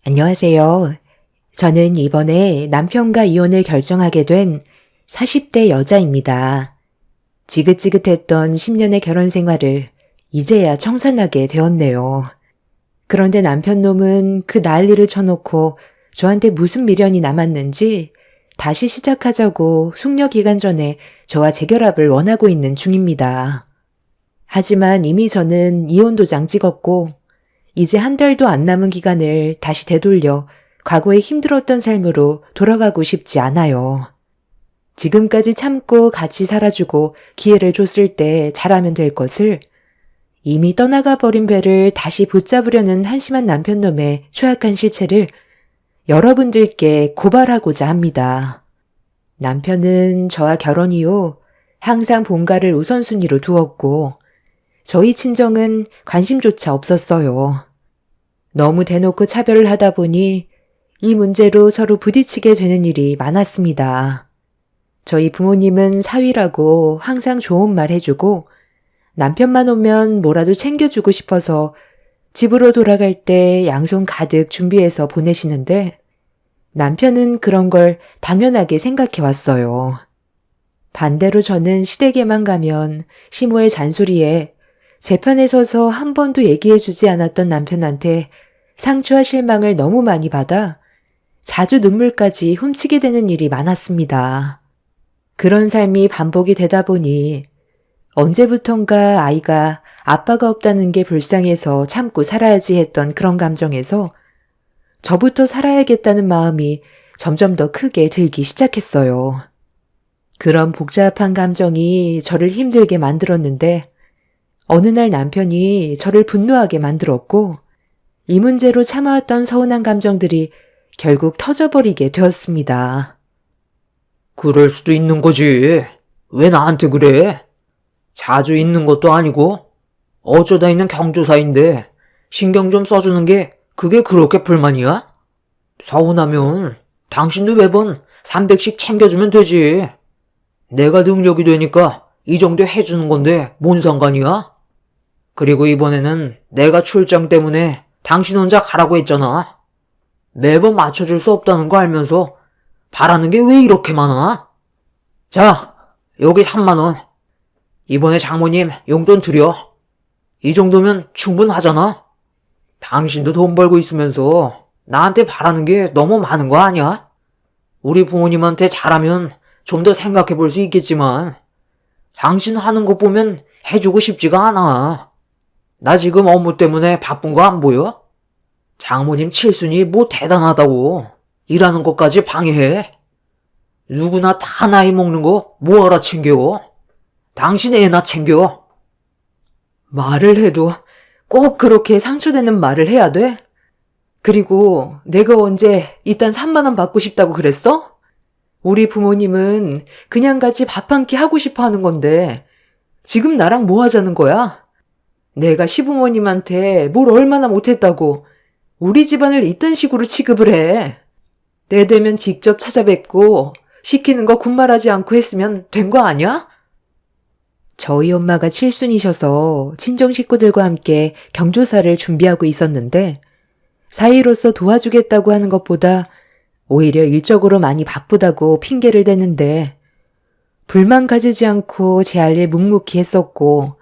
안녕하세요. 저는 이번에 남편과 이혼을 결정하게 된 40대 여자입니다. 지긋지긋했던 10년의 결혼 생활을 이제야 청산하게 되었네요. 그런데 남편 놈은 그 난리를 쳐놓고 저한테 무슨 미련이 남았는지 다시 시작하자고 숙려 기간 전에 저와 재결합을 원하고 있는 중입니다. 하지만 이미 저는 이혼 도장 찍었고 이제 한 달도 안 남은 기간을 다시 되돌려 과거의 힘들었던 삶으로 돌아가고 싶지 않아요. 지금까지 참고 같이 살아주고 기회를 줬을 때 잘하면 될 것을 이미 떠나가 버린 배를 다시 붙잡으려는 한심한 남편놈의 추악한 실체를 여러분들께 고발하고자 합니다. 남편은 저와 결혼 이후 항상 본가를 우선순위로 두었고 저희 친정은 관심조차 없었어요. 너무 대놓고 차별을 하다 보니 이 문제로 서로 부딪히게 되는 일이 많았습니다. 저희 부모님은 사위라고 항상 좋은 말 해주고 남편만 오면 뭐라도 챙겨주고 싶어서 집으로 돌아갈 때 양손 가득 준비해서 보내시는데 남편은 그런 걸 당연하게 생각해 왔어요. 반대로 저는 시댁에만 가면 시모의 잔소리에 제 편에 서서 한 번도 얘기해주지 않았던 남편한테 상처와 실망을 너무 많이 받아 자주 눈물까지 훔치게 되는 일이 많았습니다. 그런 삶이 반복이 되다 보니 언제부턴가 아이가 아빠가 없다는 게 불쌍해서 참고 살아야지 했던 그런 감정에서 저부터 살아야겠다는 마음이 점점 더 크게 들기 시작했어요. 그런 복잡한 감정이 저를 힘들게 만들었는데 어느 날 남편이 저를 분노하게 만들었고 이 문제로 참아왔던 서운한 감정들이 결국 터져버리게 되었습니다. 그럴 수도 있는 거지. 왜 나한테 그래? 자주 있는 것도 아니고 어쩌다 있는 경조사인데 신경 좀 써주는 게 그게 그렇게 불만이야? 서운하면 당신도 매번 300씩 챙겨주면 되지. 내가 능력이 되니까 이 정도 해주는 건데 뭔 상관이야? 그리고 이번에는 내가 출장 때문에 당신 혼자 가라고 했잖아. 매번 맞춰줄 수 없다는 거 알면서 바라는 게 왜 이렇게 많아? 자, 여기 3만 원. 이번에 장모님 용돈 드려. 이 정도면 충분하잖아. 당신도 돈 벌고 있으면서 나한테 바라는 게 너무 많은 거 아니야? 우리 부모님한테 잘하면 좀 더 생각해 볼 수 있겠지만 당신 하는 거 보면 해주고 싶지가 않아. 나 지금 업무 때문에 바쁜 거 안 보여? 장모님 칠순이 뭐 대단하다고 일하는 것까지 방해해. 누구나 다 나이 먹는 거 뭐하러 챙겨? 당신 애나 챙겨. 말을 해도 꼭 그렇게 상처되는 말을 해야 돼? 그리고 내가 언제 이딴 3만 원 받고 싶다고 그랬어? 우리 부모님은 그냥 같이 밥 한 끼 하고 싶어 하는 건데 지금 나랑 뭐 하자는 거야? 내가 시부모님한테 뭘 얼마나 못했다고 우리 집안을 이딴 식으로 취급을 해. 때 되면 직접 찾아뵙고 시키는 거 군말하지 않고 했으면 된 거 아니야? 저희 엄마가 칠순이셔서 친정 식구들과 함께 경조사를 준비하고 있었는데 사위로서 도와주겠다고 하는 것보다 오히려 일적으로 많이 바쁘다고 핑계를 대는데 불만 가지지 않고 제 할 일 묵묵히 했었고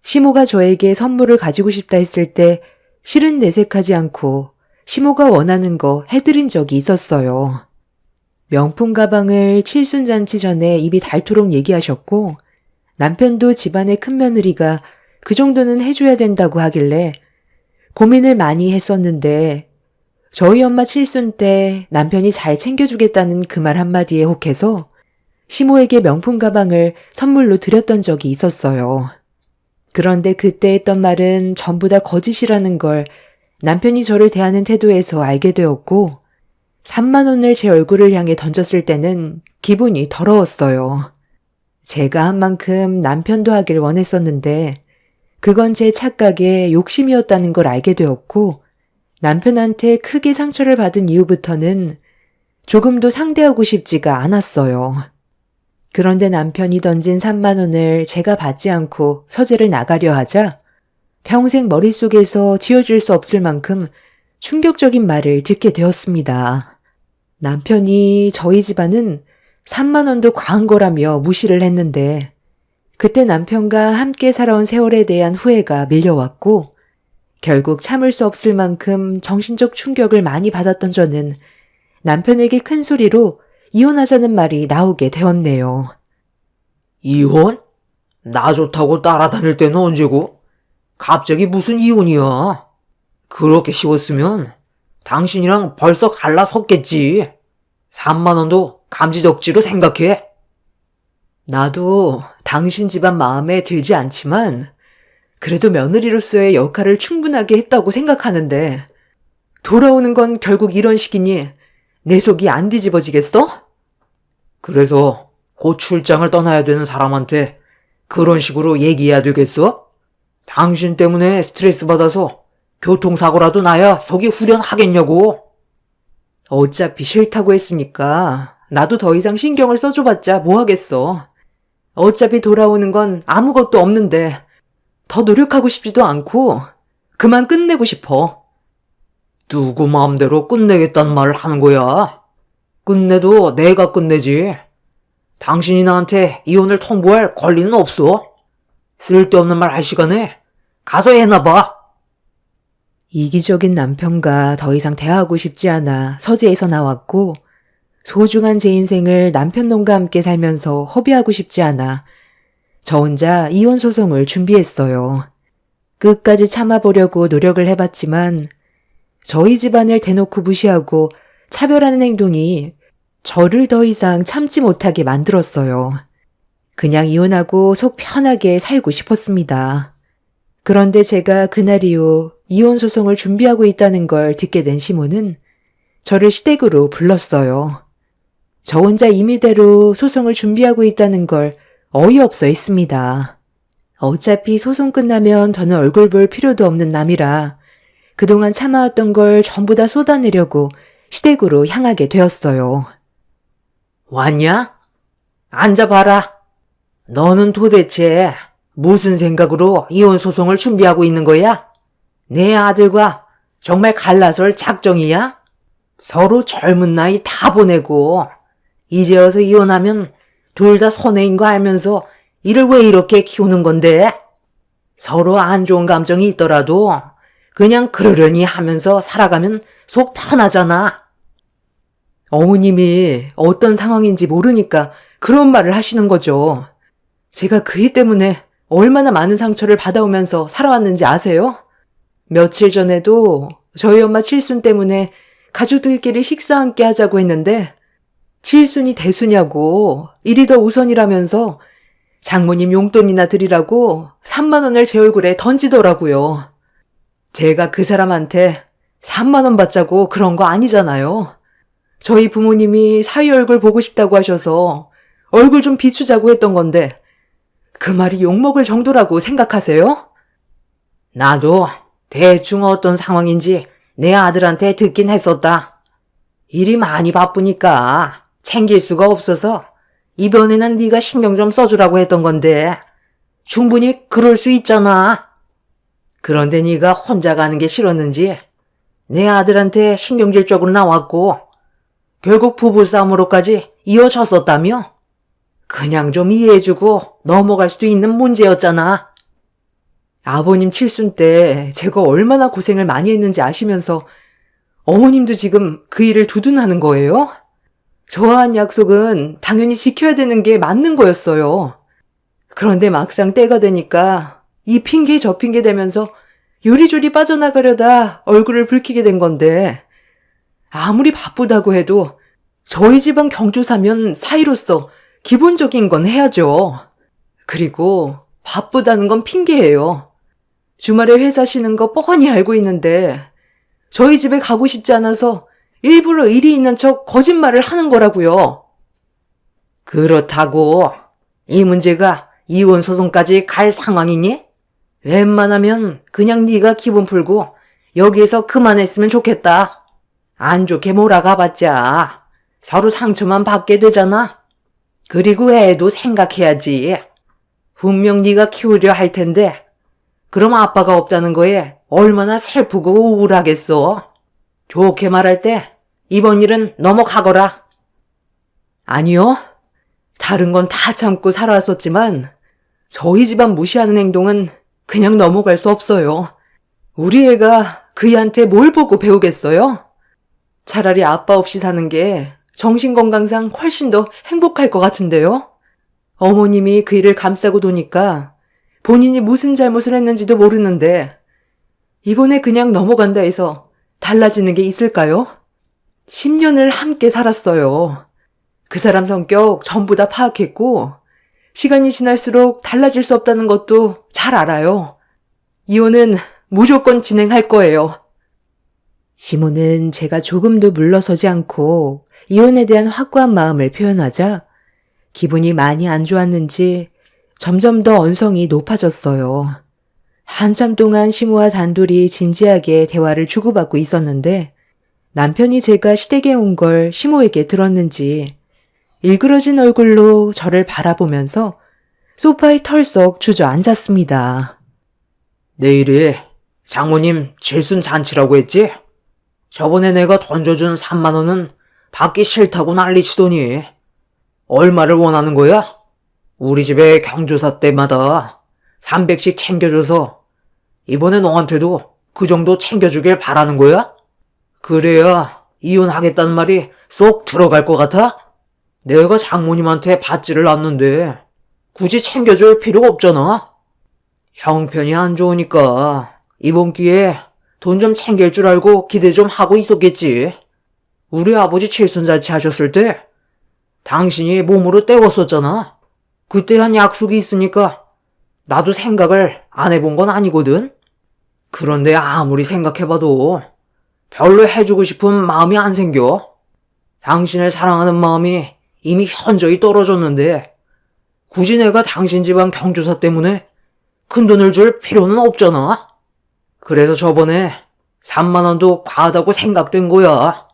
시모가 저에게 선물을 가지고 싶다 했을 때 실은 내색하지 않고 시모가 원하는 거 해드린 적이 있었어요. 명품 가방을 칠순잔치 전에 입이 닳도록 얘기하셨고 남편도 집안의 큰 며느리가 그 정도는 해줘야 된다고 하길래 고민을 많이 했었는데 저희 엄마 칠순 때 남편이 잘 챙겨주겠다는 그 말 한마디에 혹해서 시모에게 명품 가방을 선물로 드렸던 적이 있었어요. 그런데 그때 했던 말은 전부 다 거짓이라는 걸 남편이 저를 대하는 태도에서 알게 되었고 3만 원을 제 얼굴을 향해 던졌을 때는 기분이 더러웠어요. 제가 한 만큼 남편도 하길 원했었는데 그건 제 착각에 욕심이었다는 걸 알게 되었고 남편한테 크게 상처를 받은 이후부터는 조금도 상대하고 싶지가 않았어요. 그런데 남편이 던진 3만 원을 제가 받지 않고 서재를 나가려 하자 평생 머릿속에서 지워질 수 없을 만큼 충격적인 말을 듣게 되었습니다. 남편이 저희 집안은 3만 원도 과한 거라며 무시를 했는데 그때 남편과 함께 살아온 세월에 대한 후회가 밀려왔고 결국 참을 수 없을 만큼 정신적 충격을 많이 받았던 저는 남편에게 큰 소리로 이혼하자는 말이 나오게 되었네요. 이혼? 나 좋다고 따라다닐 때는 언제고? 갑자기 무슨 이혼이야? 그렇게 쉬웠으면 당신이랑 벌써 갈라섰겠지. 3만 원도 감지덕지로 생각해. 나도 당신 집안 마음에 들지 않지만 그래도 며느리로서의 역할을 충분하게 했다고 생각하는데 돌아오는 건 결국 이런 식이니 내 속이 안 뒤집어지겠어? 그래서 곧 출장을 떠나야 되는 사람한테 그런 식으로 얘기해야 되겠어? 당신 때문에 스트레스 받아서 교통사고라도 나야 속이 후련하겠냐고. 어차피 싫다고 했으니까 나도 더 이상 신경을 써줘봤자 뭐 하겠어. 어차피 돌아오는 건 아무것도 없는데 더 노력하고 싶지도 않고 그만 끝내고 싶어. 누구 마음대로 끝내겠다는 말을 하는 거야? 끝내도 내가 끝내지. 당신이 나한테 이혼을 통보할 권리는 없어. 쓸데없는 말 할 시간에 가서 해나 봐. 이기적인 남편과 더 이상 대화하고 싶지 않아 서재에서 나왔고 소중한 제 인생을 남편 놈과 함께 살면서 허비하고 싶지 않아 저 혼자 이혼 소송을 준비했어요. 끝까지 참아보려고 노력을 해봤지만 저희 집안을 대놓고 무시하고 차별하는 행동이 저를 더 이상 참지 못하게 만들었어요. 그냥 이혼하고 속 편하게 살고 싶었습니다. 그런데 제가 그날 이후 이혼 소송을 준비하고 있다는 걸 듣게 된 시모는 저를 시댁으로 불렀어요. 저 혼자 임의대로 소송을 준비하고 있다는 걸 어이없어 했습니다. 어차피 소송 끝나면 저는 얼굴 볼 필요도 없는 남이라 그동안 참아왔던 걸 전부 다 쏟아내려고 시댁으로 향하게 되었어요. 왔냐? 앉아봐라. 너는 도대체 무슨 생각으로 이혼 소송을 준비하고 있는 거야? 내 아들과 정말 갈라설 작정이야? 서로 젊은 나이 다 보내고 이제 와서 이혼하면 둘 다 손해인 거 알면서 이를 왜 이렇게 키우는 건데? 서로 안 좋은 감정이 있더라도 그냥 그러려니 하면서 살아가면 속 편하잖아. 어머님이 어떤 상황인지 모르니까 그런 말을 하시는 거죠. 제가 그 일 때문에 얼마나 많은 상처를 받아오면서 살아왔는지 아세요? 며칠 전에도 저희 엄마 칠순 때문에 가족들끼리 식사 함께 하자고 했는데 칠순이 대수냐고 일이 더 우선이라면서 장모님 용돈이나 드리라고 3만 원을 제 얼굴에 던지더라고요. 제가 그 사람한테 3만 원 받자고 그런 거 아니잖아요. 저희 부모님이 사위 얼굴 보고 싶다고 하셔서 얼굴 좀 비추자고 했던 건데 그 말이 욕먹을 정도라고 생각하세요? 나도 대충 어떤 상황인지 내 아들한테 듣긴 했었다. 일이 많이 바쁘니까 챙길 수가 없어서 이번에는 네가 신경 좀 써주라고 했던 건데 충분히 그럴 수 있잖아. 그런데 네가 혼자 가는 게 싫었는지 내 아들한테 신경질 쪽으로 나왔고 결국 부부싸움으로까지 이어졌었다며? 그냥 좀 이해해주고 넘어갈 수도 있는 문제였잖아. 아버님 칠순 때 제가 얼마나 고생을 많이 했는지 아시면서 어머님도 지금 그 일을 두둔하는 거예요? 저와 한 약속은 당연히 지켜야 되는 게 맞는 거였어요. 그런데 막상 때가 되니까 이 핑계 저 핑계 대면서 요리조리 빠져나가려다 얼굴을 붉히게 된 건데 아무리 바쁘다고 해도 저희 집안 경조사면 사이로서 기본적인 건 해야죠. 그리고 바쁘다는 건 핑계예요. 주말에 회사 쉬는 거 뻔히 알고 있는데 저희 집에 가고 싶지 않아서 일부러 일이 있는 척 거짓말을 하는 거라고요. 그렇다고 이 문제가 이혼 소송까지 갈 상황이니? 웬만하면 그냥 네가 기분 풀고 여기에서 그만했으면 좋겠다. 안 좋게 몰아가봤자 서로 상처만 받게 되잖아. 그리고 애도 생각해야지. 분명 네가 키우려 할 텐데 그럼 아빠가 없다는 거에 얼마나 슬프고 우울하겠어. 좋게 말할 때 이번 일은 넘어가거라. 아니요. 다른 건 다 참고 살아왔었지만 저희 집안 무시하는 행동은 그냥 넘어갈 수 없어요. 우리 애가 그이한테 뭘 보고 배우겠어요? 차라리 아빠 없이 사는 게 정신건강상 훨씬 더 행복할 것 같은데요? 어머님이 그 일을 감싸고 도니까 본인이 무슨 잘못을 했는지도 모르는데 이번에 그냥 넘어간다 해서 달라지는 게 있을까요? 10년을 함께 살았어요. 그 사람 성격 전부 다 파악했고 시간이 지날수록 달라질 수 없다는 것도 잘 알아요. 이혼은 무조건 진행할 거예요. 시모는 제가 조금도 물러서지 않고 이혼에 대한 확고한 마음을 표현하자 기분이 많이 안 좋았는지 점점 더 언성이 높아졌어요. 한참 동안 시모와 단둘이 진지하게 대화를 주고받고 있었는데 남편이 제가 시댁에 온 걸 시모에게 들었는지 일그러진 얼굴로 저를 바라보면서 소파에 털썩 주저앉았습니다. 내일이 장모님 칠순 잔치라고 했지? 저번에 내가 던져준 3만 원은 받기 싫다고 난리치더니 얼마를 원하는 거야? 우리 집에 경조사 때마다 300씩 챙겨줘서 이번에 너한테도 그 정도 챙겨주길 바라는 거야? 그래야 이혼하겠다는 말이 쏙 들어갈 것 같아? 내가 장모님한테 받지를 않는데 굳이 챙겨줄 필요가 없잖아. 형편이 안 좋으니까 이번 기회에 돈 좀 챙길 줄 알고 기대 좀 하고 있었겠지. 우리 아버지 칠순잔치 하셨을 때 당신이 몸으로 때웠었잖아. 그때 한 약속이 있으니까 나도 생각을 안 해본 건 아니거든. 그런데 아무리 생각해봐도 별로 해주고 싶은 마음이 안 생겨. 당신을 사랑하는 마음이 이미 현저히 떨어졌는데 굳이 내가 당신 집안 경조사 때문에 큰 돈을 줄 필요는 없잖아. 그래서 저번에 3만 원도 과하다고 생각된 거야.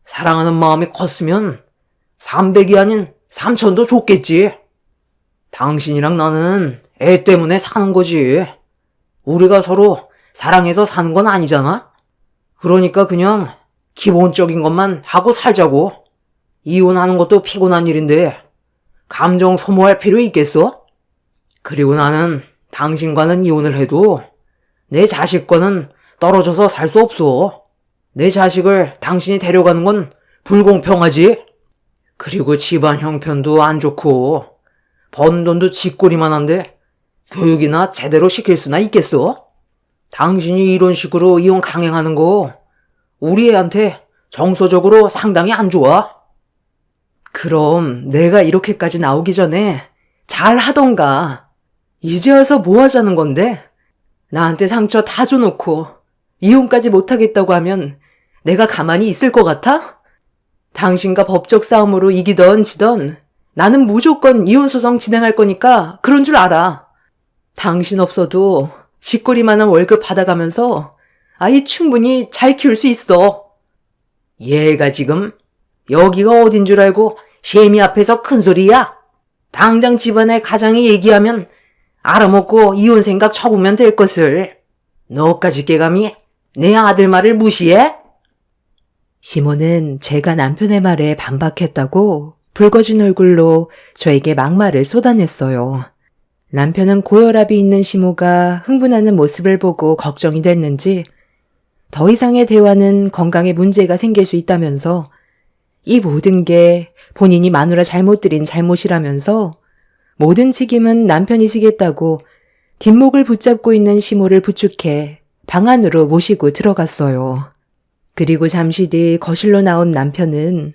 사랑하는 마음이 컸으면 300이 아닌 3천도 줬겠지. 당신이랑 나는 애 때문에 사는 거지. 우리가 서로 사랑해서 사는 건 아니잖아. 그러니까 그냥 기본적인 것만 하고 살자고. 이혼하는 것도 피곤한 일인데 감정 소모할 필요 있겠어? 그리고 나는 당신과는 이혼을 해도 내 자식과는 떨어져서 살 수 없어. 내 자식을 당신이 데려가는 건 불공평하지. 그리고 집안 형편도 안 좋고 번 돈도 쥐꼬리만 한데 교육이나 제대로 시킬 수나 있겠어? 당신이 이런 식으로 이혼 강행하는 거 우리 애한테 정서적으로 상당히 안 좋아. 그럼 내가 이렇게까지 나오기 전에 잘 하던가. 이제 와서 뭐 하자는 건데? 나한테 상처 다 줘놓고 이혼까지 못하겠다고 하면 내가 가만히 있을 것 같아? 당신과 법적 싸움으로 이기던 지던 나는 무조건 이혼소송 진행할 거니까 그런 줄 알아. 당신 없어도 쥐꼬리만한 월급 받아가면서 아이 충분히 잘 키울 수 있어. 얘가 지금 여기가 어딘 줄 알고 셰미 앞에서 큰 소리야? 당장 집안의 가장이 얘기하면 알아먹고 이혼 생각 쳐보면 될 것을. 너까지 깨감이 내 아들 말을 무시해? 시모는 제가 남편의 말에 반박했다고 붉어진 얼굴로 저에게 막말을 쏟아냈어요. 남편은 고혈압이 있는 시모가 흥분하는 모습을 보고 걱정이 됐는지 더 이상의 대화는 건강에 문제가 생길 수 있다면서 이 모든 게 본인이 마누라 잘못 들인 잘못이라면서 모든 책임은 남편이 지겠다고 뒷목을 붙잡고 있는 시모를 부축해 방 안으로 모시고 들어갔어요. 그리고 잠시 뒤 거실로 나온 남편은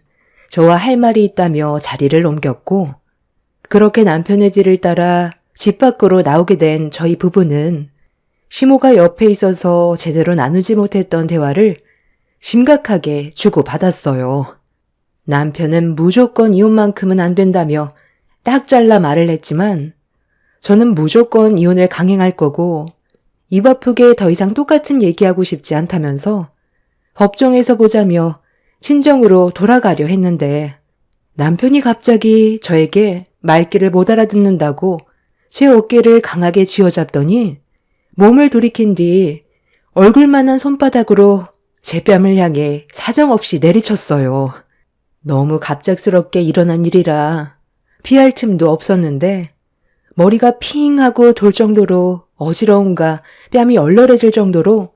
저와 할 말이 있다며 자리를 옮겼고 그렇게 남편의 뒤를 따라 집 밖으로 나오게 된 저희 부부는 시모가 옆에 있어서 제대로 나누지 못했던 대화를 심각하게 주고받았어요. 남편은 무조건 이혼만큼은 안 된다며 딱 잘라 말을 했지만 저는 무조건 이혼을 강행할 거고 입 아프게 더 이상 똑같은 얘기하고 싶지 않다면서 법정에서 보자며 친정으로 돌아가려 했는데 남편이 갑자기 저에게 말귀를 못 알아듣는다고 제 어깨를 강하게 쥐어잡더니 몸을 돌이킨 뒤 얼굴만한 손바닥으로 제 뺨을 향해 사정없이 내리쳤어요. 너무 갑작스럽게 일어난 일이라 피할 틈도 없었는데 머리가 핑 하고 돌 정도로 어지러움과 뺨이 얼얼해질 정도로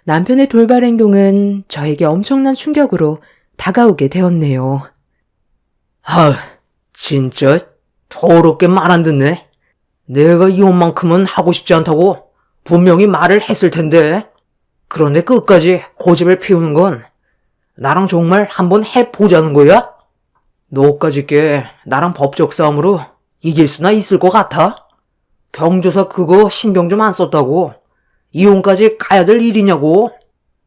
남편의 돌발 행동은 저에게 엄청난 충격으로 다가오게 되었네요. 아, 진짜 더럽게 말 안 듣네. 내가 이혼만큼은 하고 싶지 않다고 분명히 말을 했을 텐데. 그런데 끝까지 고집을 피우는 건 나랑 정말 한번 해보자는 거야? 너까지 게 나랑 법적 싸움으로 이길 수나 있을 것 같아? 경조사 그거 신경 좀 안 썼다고 이혼까지 가야 될 일이냐고.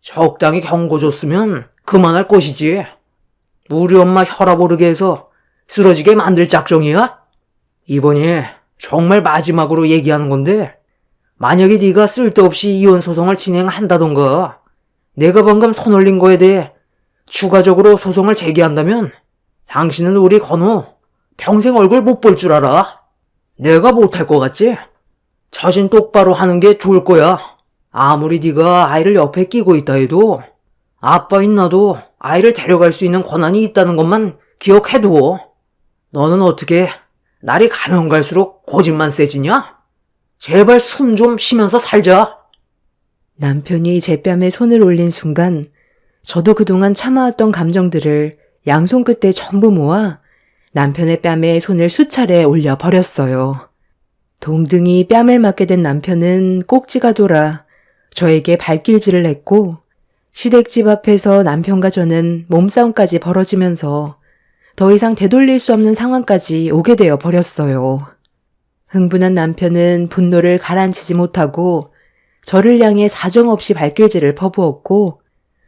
적당히 경고 줬으면 그만할 것이지. 우리 엄마 혈압 오르게 해서 쓰러지게 만들 작정이야? 이번이 정말 마지막으로 얘기하는 건데, 만약에 네가 쓸데없이 이혼 소송을 진행한다던가 내가 방금 손 올린 거에 대해 추가적으로 소송을 제기한다면 당신은 우리 건우 평생 얼굴 못 볼 줄 알아. 내가 못할 것 같지? 자신 똑바로 하는 게 좋을 거야. 아무리 네가 아이를 옆에 끼고 있다 해도 아빠인 나도 아이를 데려갈 수 있는 권한이 있다는 것만 기억해두고. 너는 어떻게 날이 가면 갈수록 고집만 세지냐? 제발 숨 좀 쉬면서 살자. 남편이 제 뺨에 손을 올린 순간 저도 그동안 참아왔던 감정들을 양손 끝에 전부 모아 남편의 뺨에 손을 수차례 올려 버렸어요. 동등히 뺨을 맞게 된 남편은 꼭지가 돌아 저에게 발길질을 했고 시댁집 앞에서 남편과 저는 몸싸움까지 벌어지면서 더 이상 되돌릴 수 없는 상황까지 오게 되어 버렸어요. 흥분한 남편은 분노를 가라앉히지 못하고 저를 향해 사정없이 발길질을 퍼부었고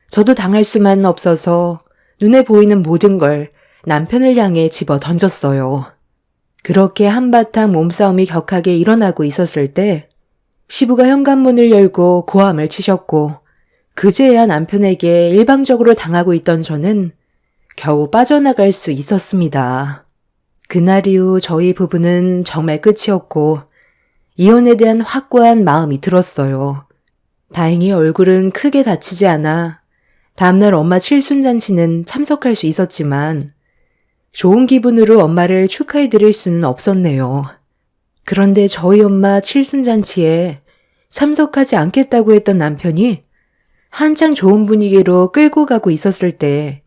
저도 당할 수만 없어서 눈에 보이는 모든 걸 남편을 향해 집어 던졌어요. 그렇게 한바탕 몸싸움이 격하게 일어나고 있었을 때 시부가 현관문을 열고 고함을 치셨고 그제야 남편에게 일방적으로 당하고 있던 저는 겨우 빠져나갈 수 있었습니다. 그날 이후 저희 부부는 정말 끝이었고 이혼에 대한 확고한 마음이 들었어요. 다행히 얼굴은 크게 다치지 않아 다음날 엄마 칠순잔치는 참석할 수 있었지만 좋은 기분으로 엄마를 축하해 드릴 수는 없었네요. 그런데 저희 엄마 칠순잔치에 참석하지 않겠다고 했던 남편이 한창 좋은 분위기로 끌고 가고 있었을 때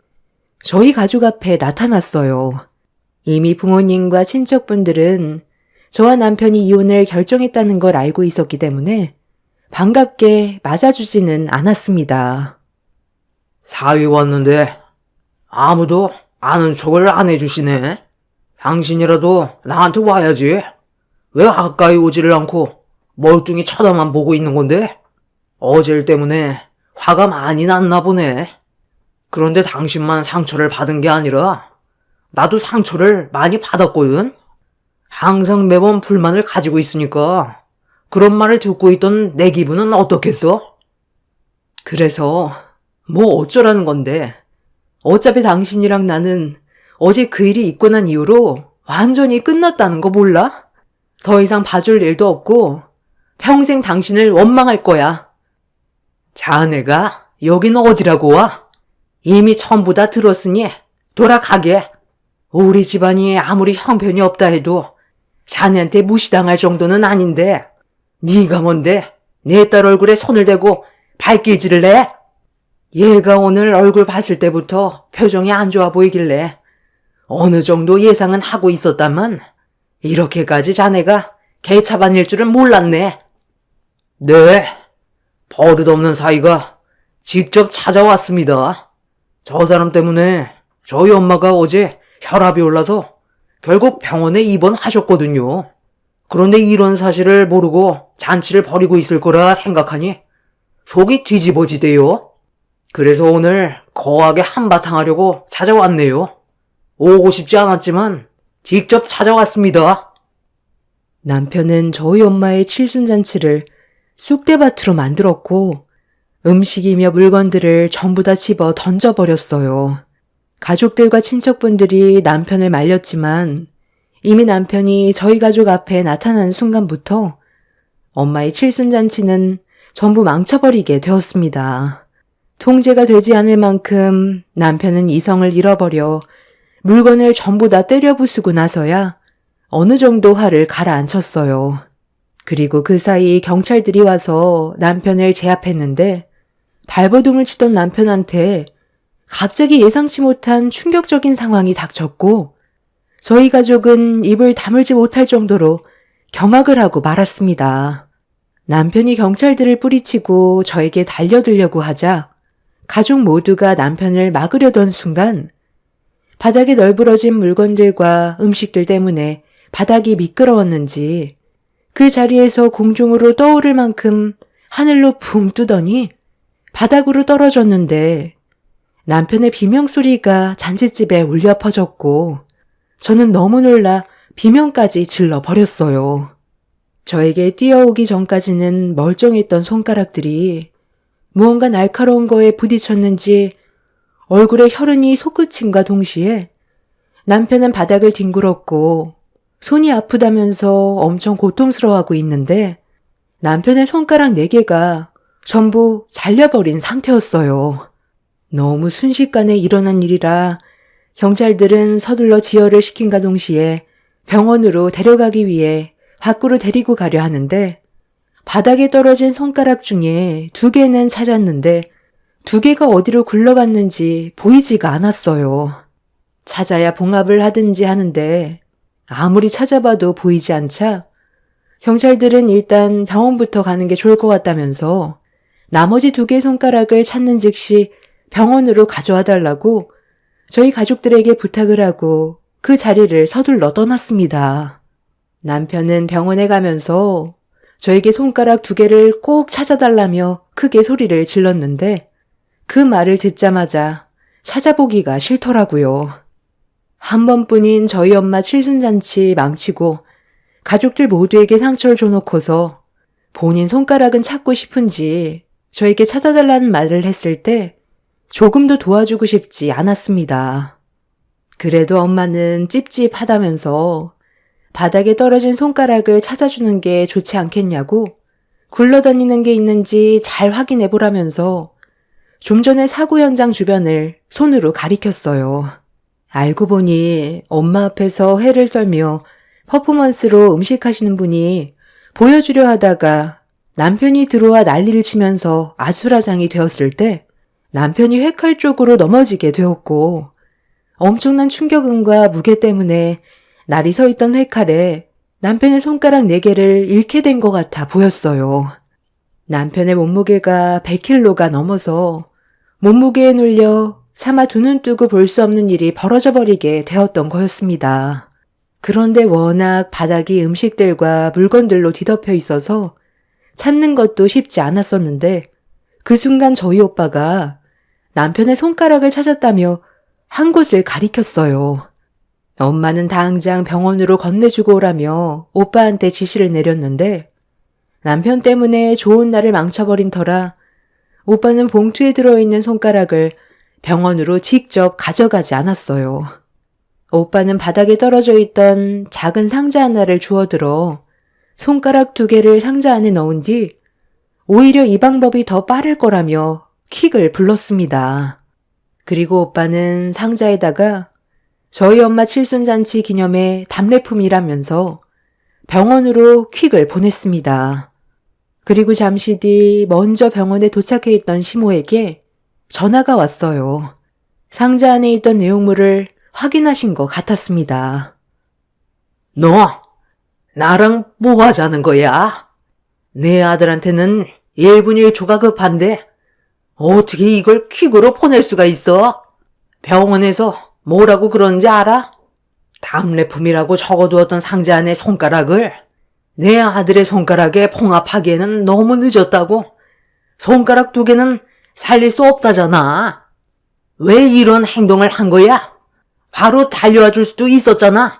저희 가족 앞에 나타났어요. 이미 부모님과 친척분들은 저와 남편이 이혼을 결정했다는 걸 알고 있었기 때문에 반갑게 맞아주지는 않았습니다. 사위 왔는데 아무도 아는 척을 안 해주시네. 당신이라도 나한테 와야지. 왜 가까이 오지를 않고 멀뚱히 쳐다만 보고 있는 건데? 어제 일 때문에 화가 많이 났나 보네. 그런데 당신만 상처를 받은 게 아니라 나도 상처를 많이 받았거든. 항상 매번 불만을 가지고 있으니까 그런 말을 듣고 있던 내 기분은 어떻겠어? 그래서 뭐 어쩌라는 건데 어차피 당신이랑 나는 어제 그 일이 있고 난 이후로 완전히 끝났다는 거 몰라? 더 이상 봐줄 일도 없고 평생 당신을 원망할 거야. 자네가 여긴 어디라고 와? 이미 전부 다 들었으니 돌아가게. 우리 집안이 아무리 형편이 없다 해도 자네한테 무시당할 정도는 아닌데 네가 뭔데 내 딸 얼굴에 손을 대고 발길질을 해? 얘가 오늘 얼굴 봤을 때부터 표정이 안 좋아 보이길래 어느 정도 예상은 하고 있었다만 이렇게까지 자네가 개차반일 줄은 몰랐네. 네, 버릇없는 사이가 직접 찾아왔습니다. 저 사람 때문에 저희 엄마가 어제 혈압이 올라서 결국 병원에 입원하셨거든요. 그런데 이런 사실을 모르고 잔치를 벌이고 있을 거라 생각하니 속이 뒤집어지대요. 그래서 오늘 거하게 한바탕 하려고 찾아왔네요. 오고 싶지 않았지만 직접 찾아왔습니다. 남편은 저희 엄마의 칠순잔치를 쑥대밭으로 만들었고 음식이며 물건들을 전부 다 집어 던져버렸어요. 가족들과 친척분들이 남편을 말렸지만 이미 남편이 저희 가족 앞에 나타난 순간부터 엄마의 칠순잔치는 전부 망쳐버리게 되었습니다. 통제가 되지 않을 만큼 남편은 이성을 잃어버려 물건을 전부 다 때려 부수고 나서야 어느 정도 화를 가라앉혔어요. 그리고 그 사이 경찰들이 와서 남편을 제압했는데 발버둥을 치던 남편한테 갑자기 예상치 못한 충격적인 상황이 닥쳤고 저희 가족은 입을 다물지 못할 정도로 경악을 하고 말았습니다. 남편이 경찰들을 뿌리치고 저에게 달려들려고 하자 가족 모두가 남편을 막으려던 순간 바닥에 널브러진 물건들과 음식들 때문에 바닥이 미끄러웠는지 그 자리에서 공중으로 떠오를 만큼 하늘로 붕 뜨더니 바닥으로 떨어졌는데 남편의 비명소리가 잔칫집에 울려 퍼졌고 저는 너무 놀라 비명까지 질러버렸어요. 저에게 뛰어오기 전까지는 멀쩡했던 손가락들이 무언가 날카로운 거에 부딪혔는지 얼굴에 혈흔이 솟구침과 동시에 남편은 바닥을 뒹굴었고 손이 아프다면서 엄청 고통스러워하고 있는데 남편의 손가락 4개가 전부 잘려버린 상태였어요. 너무 순식간에 일어난 일이라 경찰들은 서둘러 지혈을 시킨과 동시에 병원으로 데려가기 위해 밖으로 데리고 가려 하는데 바닥에 떨어진 손가락 중에 2개는 찾았는데 2개가 어디로 굴러갔는지 보이지가 않았어요. 찾아야 봉합을 하든지 하는데 아무리 찾아봐도 보이지 않자 경찰들은 일단 병원부터 가는 게 좋을 것 같다면서 나머지 2개 손가락을 찾는 즉시 병원으로 가져와 달라고 저희 가족들에게 부탁을 하고 그 자리를 서둘러 떠났습니다. 남편은 병원에 가면서 저에게 손가락 2개를 꼭 찾아달라며 크게 소리를 질렀는데 그 말을 듣자마자 찾아보기가 싫더라고요. 한 번뿐인 저희 엄마 칠순잔치 망치고 가족들 모두에게 상처를 줘놓고서 본인 손가락은 찾고 싶은지 저에게 찾아달라는 말을 했을 때 조금도 도와주고 싶지 않았습니다. 그래도 엄마는 찝찝하다면서 바닥에 떨어진 손가락을 찾아주는 게 좋지 않겠냐고 굴러다니는 게 있는지 잘 확인해 보라면서 좀 전에 사고 현장 주변을 손으로 가리켰어요. 알고 보니 엄마 앞에서 회를 썰며 퍼포먼스로 음식하시는 분이 보여주려 하다가 남편이 들어와 난리를 치면서 아수라장이 되었을 때 남편이 회칼 쪽으로 넘어지게 되었고 엄청난 충격음과 무게 때문에 날이 서 있던 회칼에 남편의 손가락 4개를 잃게 된 것 같아 보였어요. 남편의 몸무게가 100kg가 넘어서 몸무게에 눌려 차마 2눈 뜨고 볼 수 없는 일이 벌어져 버리게 되었던 거였습니다. 그런데 워낙 바닥이 음식들과 물건들로 뒤덮여 있어서 찾는 것도 쉽지 않았었는데 그 순간 저희 오빠가 남편의 손가락을 찾았다며 한 곳을 가리켰어요. 엄마는 당장 병원으로 건네주고 오라며 오빠한테 지시를 내렸는데 남편 때문에 좋은 날을 망쳐버린 터라 오빠는 봉투에 들어있는 손가락을 병원으로 직접 가져가지 않았어요. 오빠는 바닥에 떨어져 있던 작은 상자 하나를 주워들어 손가락 2개를 상자 안에 넣은 뒤 오히려 이 방법이 더 빠를 거라며 퀵을 불렀습니다. 그리고 오빠는 상자에다가 저희 엄마 칠순잔치 기념의 답례품이라면서 병원으로 퀵을 보냈습니다. 그리고 잠시 뒤 먼저 병원에 도착해 있던 시모에게 전화가 왔어요. 상자 안에 있던 내용물을 확인하신 것 같았습니다. 너, 나랑 뭐 하자는 거야? 내 아들한테는 1분 1초가 급한데 어떻게 이걸 퀵으로 보낼 수가 있어? 병원에서 뭐라고 그러는지 알아? 답례품이라고 적어두었던 상자 안에 손가락을 내 아들의 손가락에 봉합하기에는 너무 늦었다고. 손가락 2개는 살릴 수 없다잖아. 왜 이런 행동을 한 거야? 바로 달려와 줄 수도 있었잖아.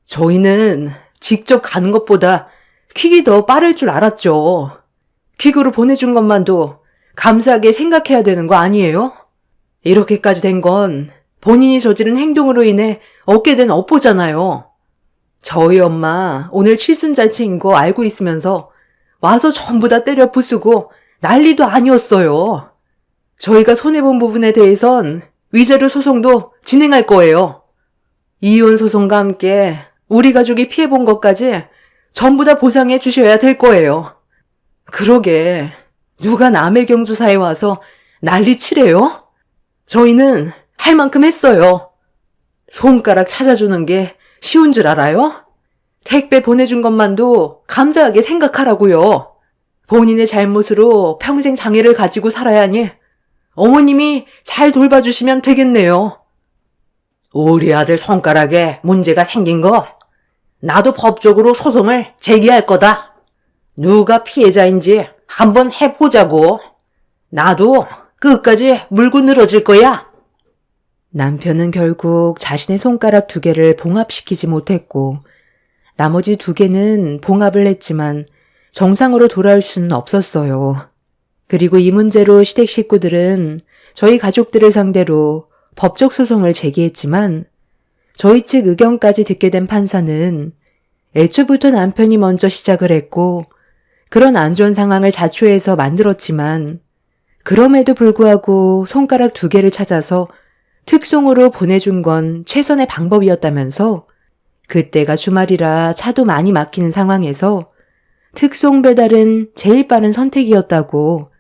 저희는 직접 가는 것보다 퀵이 더 빠를 줄 알았죠. 퀵으로 보내준 것만도 감사하게 생각해야 되는 거 아니에요? 이렇게까지 된 건 본인이 저지른 행동으로 인해 얻게 된 업보잖아요. 저희 엄마 오늘 칠순잔치인 거 알고 있으면서 와서 전부 다 때려 부수고 난리도 아니었어요. 저희가 손해본 부분에 대해선 위자료 소송도 진행할 거예요. 이혼 소송과 함께 우리 가족이 피해본 것까지 전부 다 보상해 주셔야 될 거예요. 그러게, 누가 남의 경조사에 와서 난리치래요? 저희는 할 만큼 했어요. 손가락 찾아주는 게 쉬운 줄 알아요? 택배 보내준 것만도 감사하게 생각하라고요. 본인의 잘못으로 평생 장애를 가지고 살아야 하니 어머님이 잘 돌봐주시면 되겠네요. 우리 아들 손가락에 문제가 생긴 거 나도 법적으로 소송을 제기할 거다. 누가 피해자인지 한번 해보자고. 나도 끝까지 물고 늘어질 거야. 남편은 결국 자신의 손가락 2개를 봉합시키지 못했고 나머지 2개는 봉합을 했지만 정상으로 돌아올 수는 없었어요. 그리고 이 문제로 시댁 식구들은 저희 가족들을 상대로 법적 소송을 제기했지만 저희 측 의견까지 듣게 된 판사는 애초부터 남편이 먼저 시작을 했고 그런 안 좋은 상황을 자초해서 만들었지만 그럼에도 불구하고 손가락 2개를 찾아서 특송으로 보내준 건 최선의 방법이었다면서 그때가 주말이라 차도 많이 막히는 상황에서 특송 배달은 제일 빠른 선택이었다고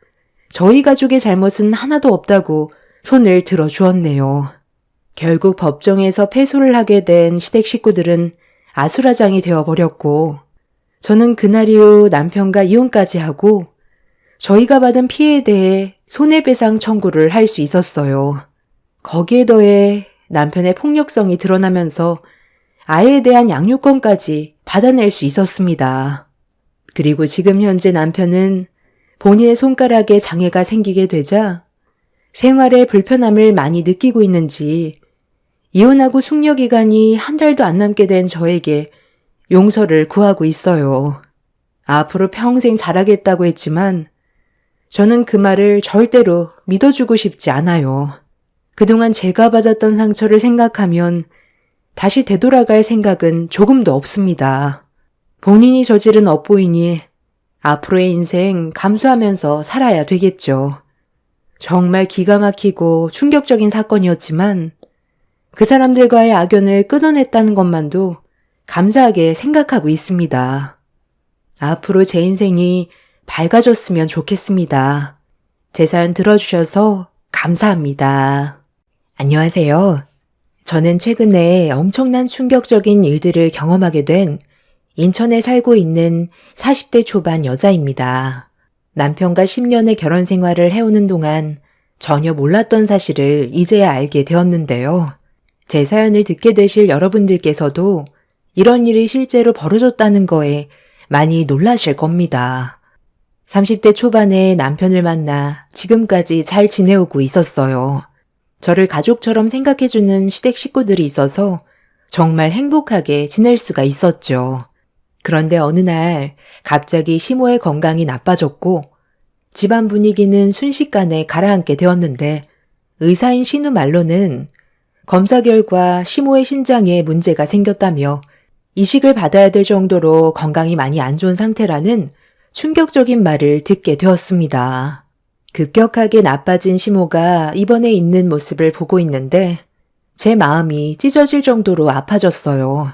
저희 가족의 잘못은 하나도 없다고 손을 들어주었네요. 결국 법정에서 패소를 하게 된 시댁 식구들은 아수라장이 되어버렸고 저는 그날 이후 남편과 이혼까지 하고 저희가 받은 피해에 대해 손해배상 청구를 할 수 있었어요. 거기에 더해 남편의 폭력성이 드러나면서 아이에 대한 양육권까지 받아낼 수 있었습니다. 그리고 지금 현재 남편은 본인의 손가락에 장애가 생기게 되자 생활에 불편함을 많이 느끼고 있는지 이혼하고 숙려기간이 1달도 안 남게 된 저에게 용서를 구하고 있어요. 앞으로 평생 잘하겠다고 했지만 저는 그 말을 절대로 믿어주고 싶지 않아요. 그동안 제가 받았던 상처를 생각하면 다시 되돌아갈 생각은 조금도 없습니다. 본인이 저지른 업보이니 앞으로의 인생 감수하면서 살아야 되겠죠. 정말 기가 막히고 충격적인 사건이었지만 그 사람들과의 악연을 끊어냈다는 것만도 감사하게 생각하고 있습니다. 앞으로 제 인생이 밝아졌으면 좋겠습니다. 제 사연 들어주셔서 감사합니다. 안녕하세요. 저는 최근에 엄청난 충격적인 일들을 경험하게 된 인천에 살고 있는 40대 초반 여자입니다. 남편과 10년의 결혼 생활을 해오는 동안 전혀 몰랐던 사실을 이제야 알게 되었는데요. 제 사연을 듣게 되실 여러분들께서도 이런 일이 실제로 벌어졌다는 거에 많이 놀라실 겁니다. 30대 초반에 남편을 만나 지금까지 잘 지내오고 있었어요. 저를 가족처럼 생각해주는 시댁 식구들이 있어서 정말 행복하게 지낼 수가 있었죠. 그런데 어느 날 갑자기 시모의 건강이 나빠졌고 집안 분위기는 순식간에 가라앉게 되었는데 의사인 신우 말로는 검사 결과 시모의 신장에 문제가 생겼다며 이식을 받아야 될 정도로 건강이 많이 안 좋은 상태라는 충격적인 말을 듣게 되었습니다. 급격하게 나빠진 시모가 입원해 있는 모습을 보고 있는데 제 마음이 찢어질 정도로 아파졌어요.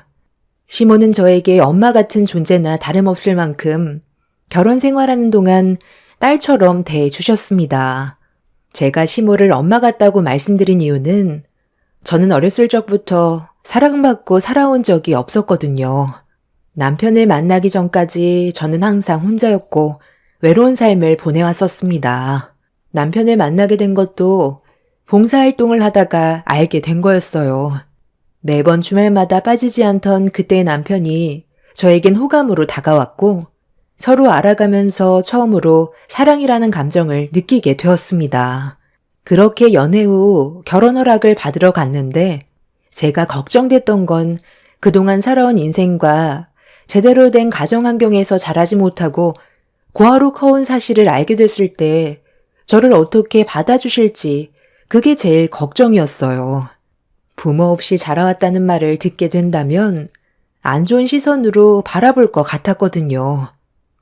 시모는 저에게 엄마 같은 존재나 다름없을 만큼 결혼 생활하는 동안 딸처럼 대해주셨습니다. 제가 시모를 엄마 같다고 말씀드린 이유는 저는 어렸을 적부터 사랑받고 살아온 적이 없었거든요. 남편을 만나기 전까지 저는 항상 혼자였고 외로운 삶을 보내왔었습니다. 남편을 만나게 된 것도 봉사활동을 하다가 알게 된 거였어요. 매번 주말마다 빠지지 않던 그때의 남편이 저에겐 호감으로 다가왔고 서로 알아가면서 처음으로 사랑이라는 감정을 느끼게 되었습니다. 그렇게 연애 후 결혼 허락을 받으러 갔는데 제가 걱정됐던 건 그동안 살아온 인생과 제대로 된 가정 환경에서 자라지 못하고 고아로 커온 사실을 알게 됐을 때 저를 어떻게 받아주실지 그게 제일 걱정이었어요. 부모 없이 자라왔다는 말을 듣게 된다면 안 좋은 시선으로 바라볼 것 같았거든요.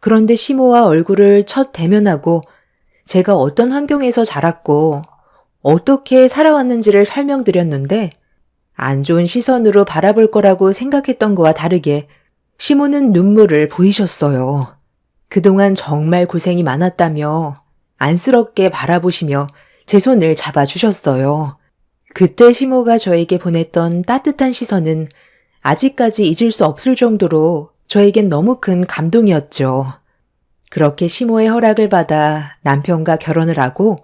그런데 시모와 얼굴을 첫 대면하고 제가 어떤 환경에서 자랐고 어떻게 살아왔는지를 설명드렸는데 안 좋은 시선으로 바라볼 거라고 생각했던 거와 다르게 시모는 눈물을 보이셨어요. 그동안 정말 고생이 많았다며 안쓰럽게 바라보시며 제 손을 잡아주셨어요. 그때 시모가 저에게 보냈던 따뜻한 시선은 아직까지 잊을 수 없을 정도로 저에겐 너무 큰 감동이었죠. 그렇게 시모의 허락을 받아 남편과 결혼을 하고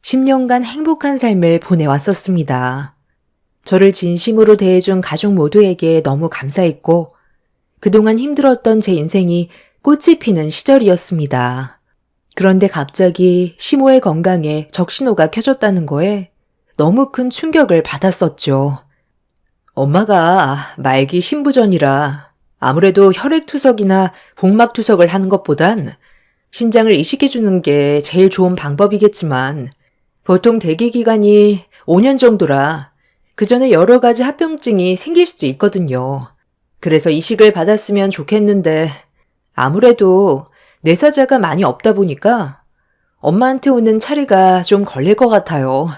10년간 행복한 삶을 보내왔었습니다. 저를 진심으로 대해준 가족 모두에게 너무 감사했고 그동안 힘들었던 제 인생이 꽃이 피는 시절이었습니다. 그런데 갑자기 시모의 건강에 적신호가 켜졌다는 거에 너무 큰 충격을 받았었죠. 엄마가 말기 신부전이라 아무래도 혈액투석이나 복막투석을 하는 것보단 신장을 이식해주는 게 제일 좋은 방법이겠지만 보통 대기 기간이 5년 정도라 그 전에 여러 가지 합병증이 생길 수도 있거든요. 그래서 이식을 받았으면 좋겠는데 아무래도 뇌사자가 많이 없다 보니까 엄마한테 오는 차례가 좀 걸릴 것 같아요.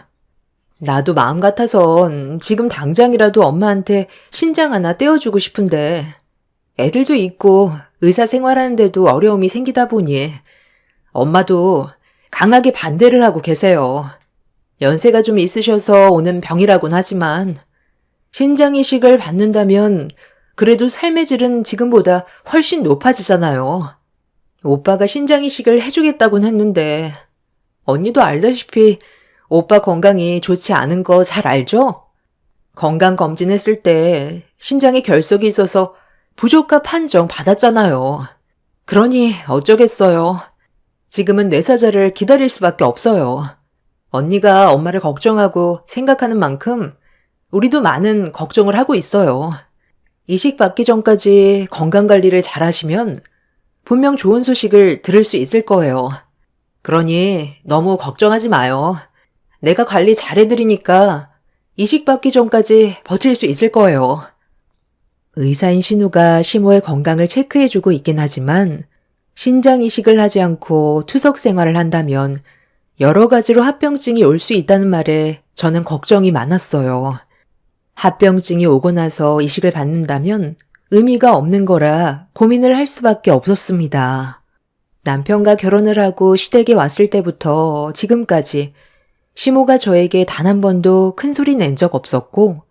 나도 마음 같아선 지금 당장이라도 엄마한테 신장 하나 떼어주고 싶은데 애들도 있고 의사 생활하는데도 어려움이 생기다 보니 엄마도 강하게 반대를 하고 계세요. 연세가 좀 있으셔서 오는 병이라곤 하지만 신장 이식을 받는다면 그래도 삶의 질은 지금보다 훨씬 높아지잖아요. 오빠가 신장 이식을 해주겠다곤 했는데 언니도 알다시피 오빠 건강이 좋지 않은 거 잘 알죠? 건강검진했을 때 신장에 결석이 있어서 부족합 판정 받았잖아요. 그러니 어쩌겠어요. 지금은 뇌사자를 기다릴 수밖에 없어요. 언니가 엄마를 걱정하고 생각하는 만큼 우리도 많은 걱정을 하고 있어요. 이식 받기 전까지 건강관리를 잘 하시면 분명 좋은 소식을 들을 수 있을 거예요. 그러니 너무 걱정하지 마요. 내가 관리 잘해드리니까 이식 받기 전까지 버틸 수 있을 거예요. 의사인 신우가 시모의 건강을 체크해주고 있긴 하지만 신장 이식을 하지 않고 투석 생활을 한다면 여러 가지로 합병증이 올 수 있다는 말에 저는 걱정이 많았어요. 합병증이 오고 나서 이식을 받는다면 의미가 없는 거라 고민을 할 수밖에 없었습니다. 남편과 결혼을 하고 시댁에 왔을 때부터 지금까지 시모가 저에게 단 한 번도 큰 소리 낸 적 없었고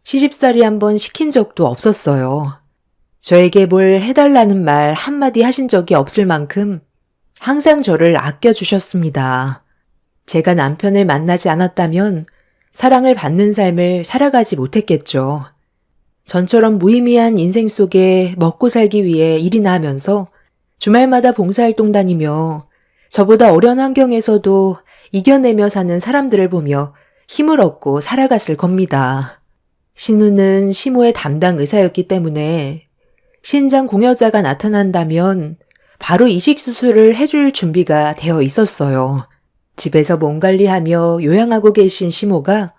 시집살이 한 번 시킨 적도 없었어요. 저에게 뭘 해달라는 말 한마디 하신 적이 없을 만큼 항상 저를 아껴주셨습니다. 제가 남편을 만나지 않았다면 사랑을 받는 삶을 살아가지 못했겠죠. 전처럼 무의미한 인생 속에 먹고 살기 위해 일이나 하면서 주말마다 봉사활동 다니며 저보다 어려운 환경에서도 이겨내며 사는 사람들을 보며 힘을 얻고 살아갔을 겁니다. 신우는 시모의 담당 의사였기 때문에 신장 공여자가 나타난다면 바로 이식 수술을 해줄 준비가 되어 있었어요. 집에서 몸 관리하며 요양하고 계신 시모가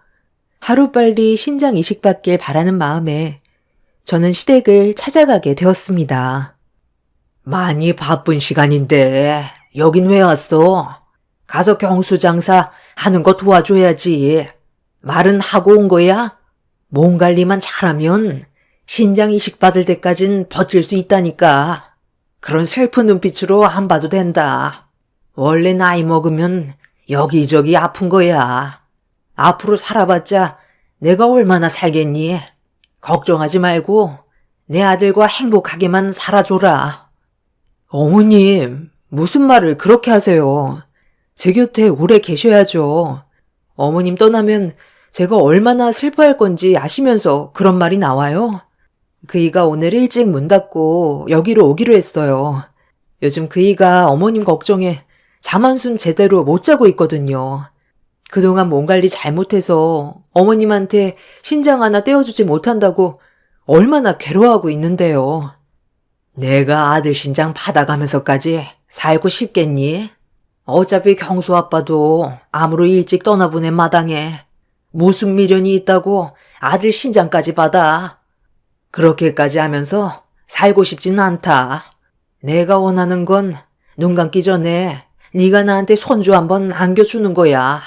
하루빨리 신장 이식받길 바라는 마음에 저는 시댁을 찾아가게 되었습니다. 많이 바쁜 시간인데 여긴 왜 왔어? 가서 경수장사 하는 거 도와줘야지. 말은 하고 온 거야? 몸 관리만 잘하면 신장 이식 받을 때까진 버틸 수 있다니까. 그런 슬픈 눈빛으로 안 봐도 된다. 원래 나이 먹으면 여기저기 아픈 거야. 앞으로 살아봤자 내가 얼마나 살겠니? 걱정하지 말고 내 아들과 행복하게만 살아줘라. 어머님, 무슨 말을 그렇게 하세요? 제 곁에 오래 계셔야죠. 어머님 떠나면 제가 얼마나 슬퍼할 건지 아시면서 그런 말이 나와요? 그이가 오늘 일찍 문 닫고 여기로 오기로 했어요. 요즘 그이가 어머님 걱정에 잠 한숨 제대로 못 자고 있거든요. 그동안 몸 관리 잘못해서 어머님한테 신장 하나 떼어주지 못한다고 얼마나 괴로워하고 있는데요. 내가 아들 신장 받아가면서까지 살고 싶겠니? 어차피 경수 아빠도 아무로 일찍 떠나보낸 마당에 무슨 미련이 있다고 아들 신장까지 받아. 그렇게까지 하면서 살고 싶진 않다. 내가 원하는 건 눈 감기 전에 네가 나한테 손주 한번 안겨주는 거야.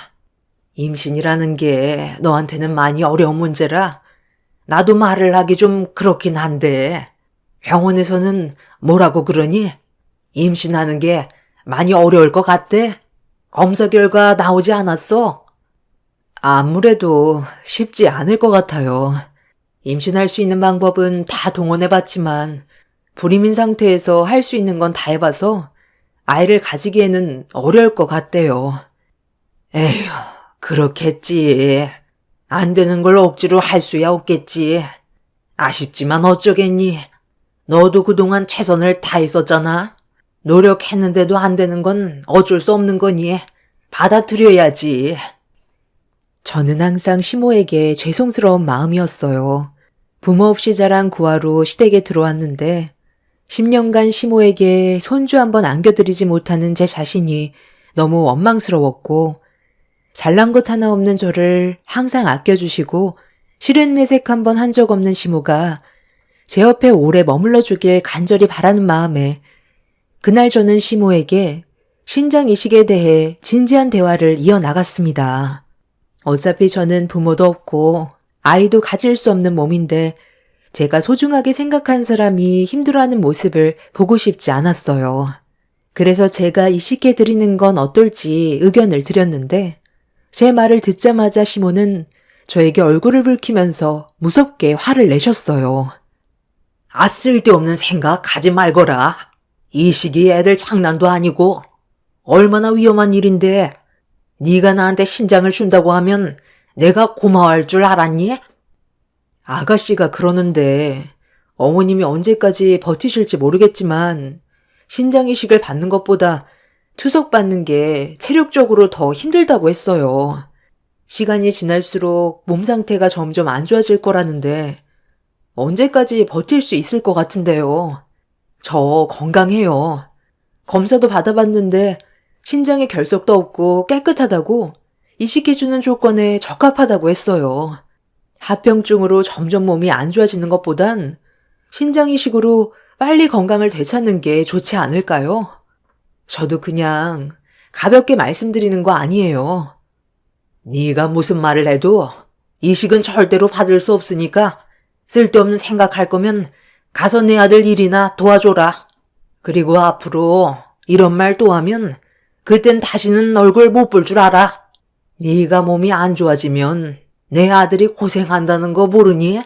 임신이라는 게 너한테는 많이 어려운 문제라 나도 말을 하기 좀 그렇긴 한데 병원에서는 뭐라고 그러니? 임신하는 게 많이 어려울 것 같대? 검사 결과 나오지 않았어? 아무래도 쉽지 않을 것 같아요. 임신할 수 있는 방법은 다 동원해봤지만 불임인 상태에서 할 수 있는 건 다 해봐서 아이를 가지기에는 어려울 것 같대요. 에휴, 그렇겠지. 안 되는 걸 억지로 할 수야 없겠지. 아쉽지만 어쩌겠니? 너도 그동안 최선을 다했었잖아. 노력했는데도 안 되는 건 어쩔 수 없는 거니. 받아들여야지. 저는 항상 시모에게 죄송스러운 마음이었어요. 부모 없이 자란 고아로 시댁에 들어왔는데 10년간 시모에게 손주 한번 안겨드리지 못하는 제 자신이 너무 원망스러웠고 잘난 것 하나 없는 저를 항상 아껴주시고 실은 내색 한번 한 적 없는 시모가 제 옆에 오래 머물러 주길 간절히 바라는 마음에 그날 저는 시모에게 신장 이식에 대해 진지한 대화를 이어나갔습니다. 어차피 저는 부모도 없고 아이도 가질 수 없는 몸인데 제가 소중하게 생각한 사람이 힘들어하는 모습을 보고 싶지 않았어요. 그래서 제가 이식해 드리는 건 어떨지 의견을 드렸는데 제 말을 듣자마자 시모는 저에게 얼굴을 붉히면서 무섭게 화를 내셨어요. 아, 쓸데없는 생각 하지 말거라. 이식이 애들 장난도 아니고 얼마나 위험한 일인데 네가 나한테 신장을 준다고 하면 내가 고마워할 줄 알았니? 아가씨가 그러는데 어머님이 언제까지 버티실지 모르겠지만 신장 이식을 받는 것보다 투석받는 게 체력적으로 더 힘들다고 했어요. 시간이 지날수록 몸 상태가 점점 안 좋아질 거라는데 언제까지 버틸 수 있을 것 같은데요. 저 건강해요. 검사도 받아봤는데 신장에 결석도 없고 깨끗하다고 이식해주는 조건에 적합하다고 했어요. 합병증으로 점점 몸이 안 좋아지는 것보단 신장 이식으로 빨리 건강을 되찾는 게 좋지 않을까요? 저도 그냥 가볍게 말씀드리는 거 아니에요. 네가 무슨 말을 해도 이식은 절대로 받을 수 없으니까 쓸데없는 생각할 거면 가서 내 아들 일이나 도와줘라. 그리고 앞으로 이런 말 또 하면 그땐 다시는 얼굴 못 볼 줄 알아. 네가 몸이 안 좋아지면 내 아들이 고생한다는 거 모르니?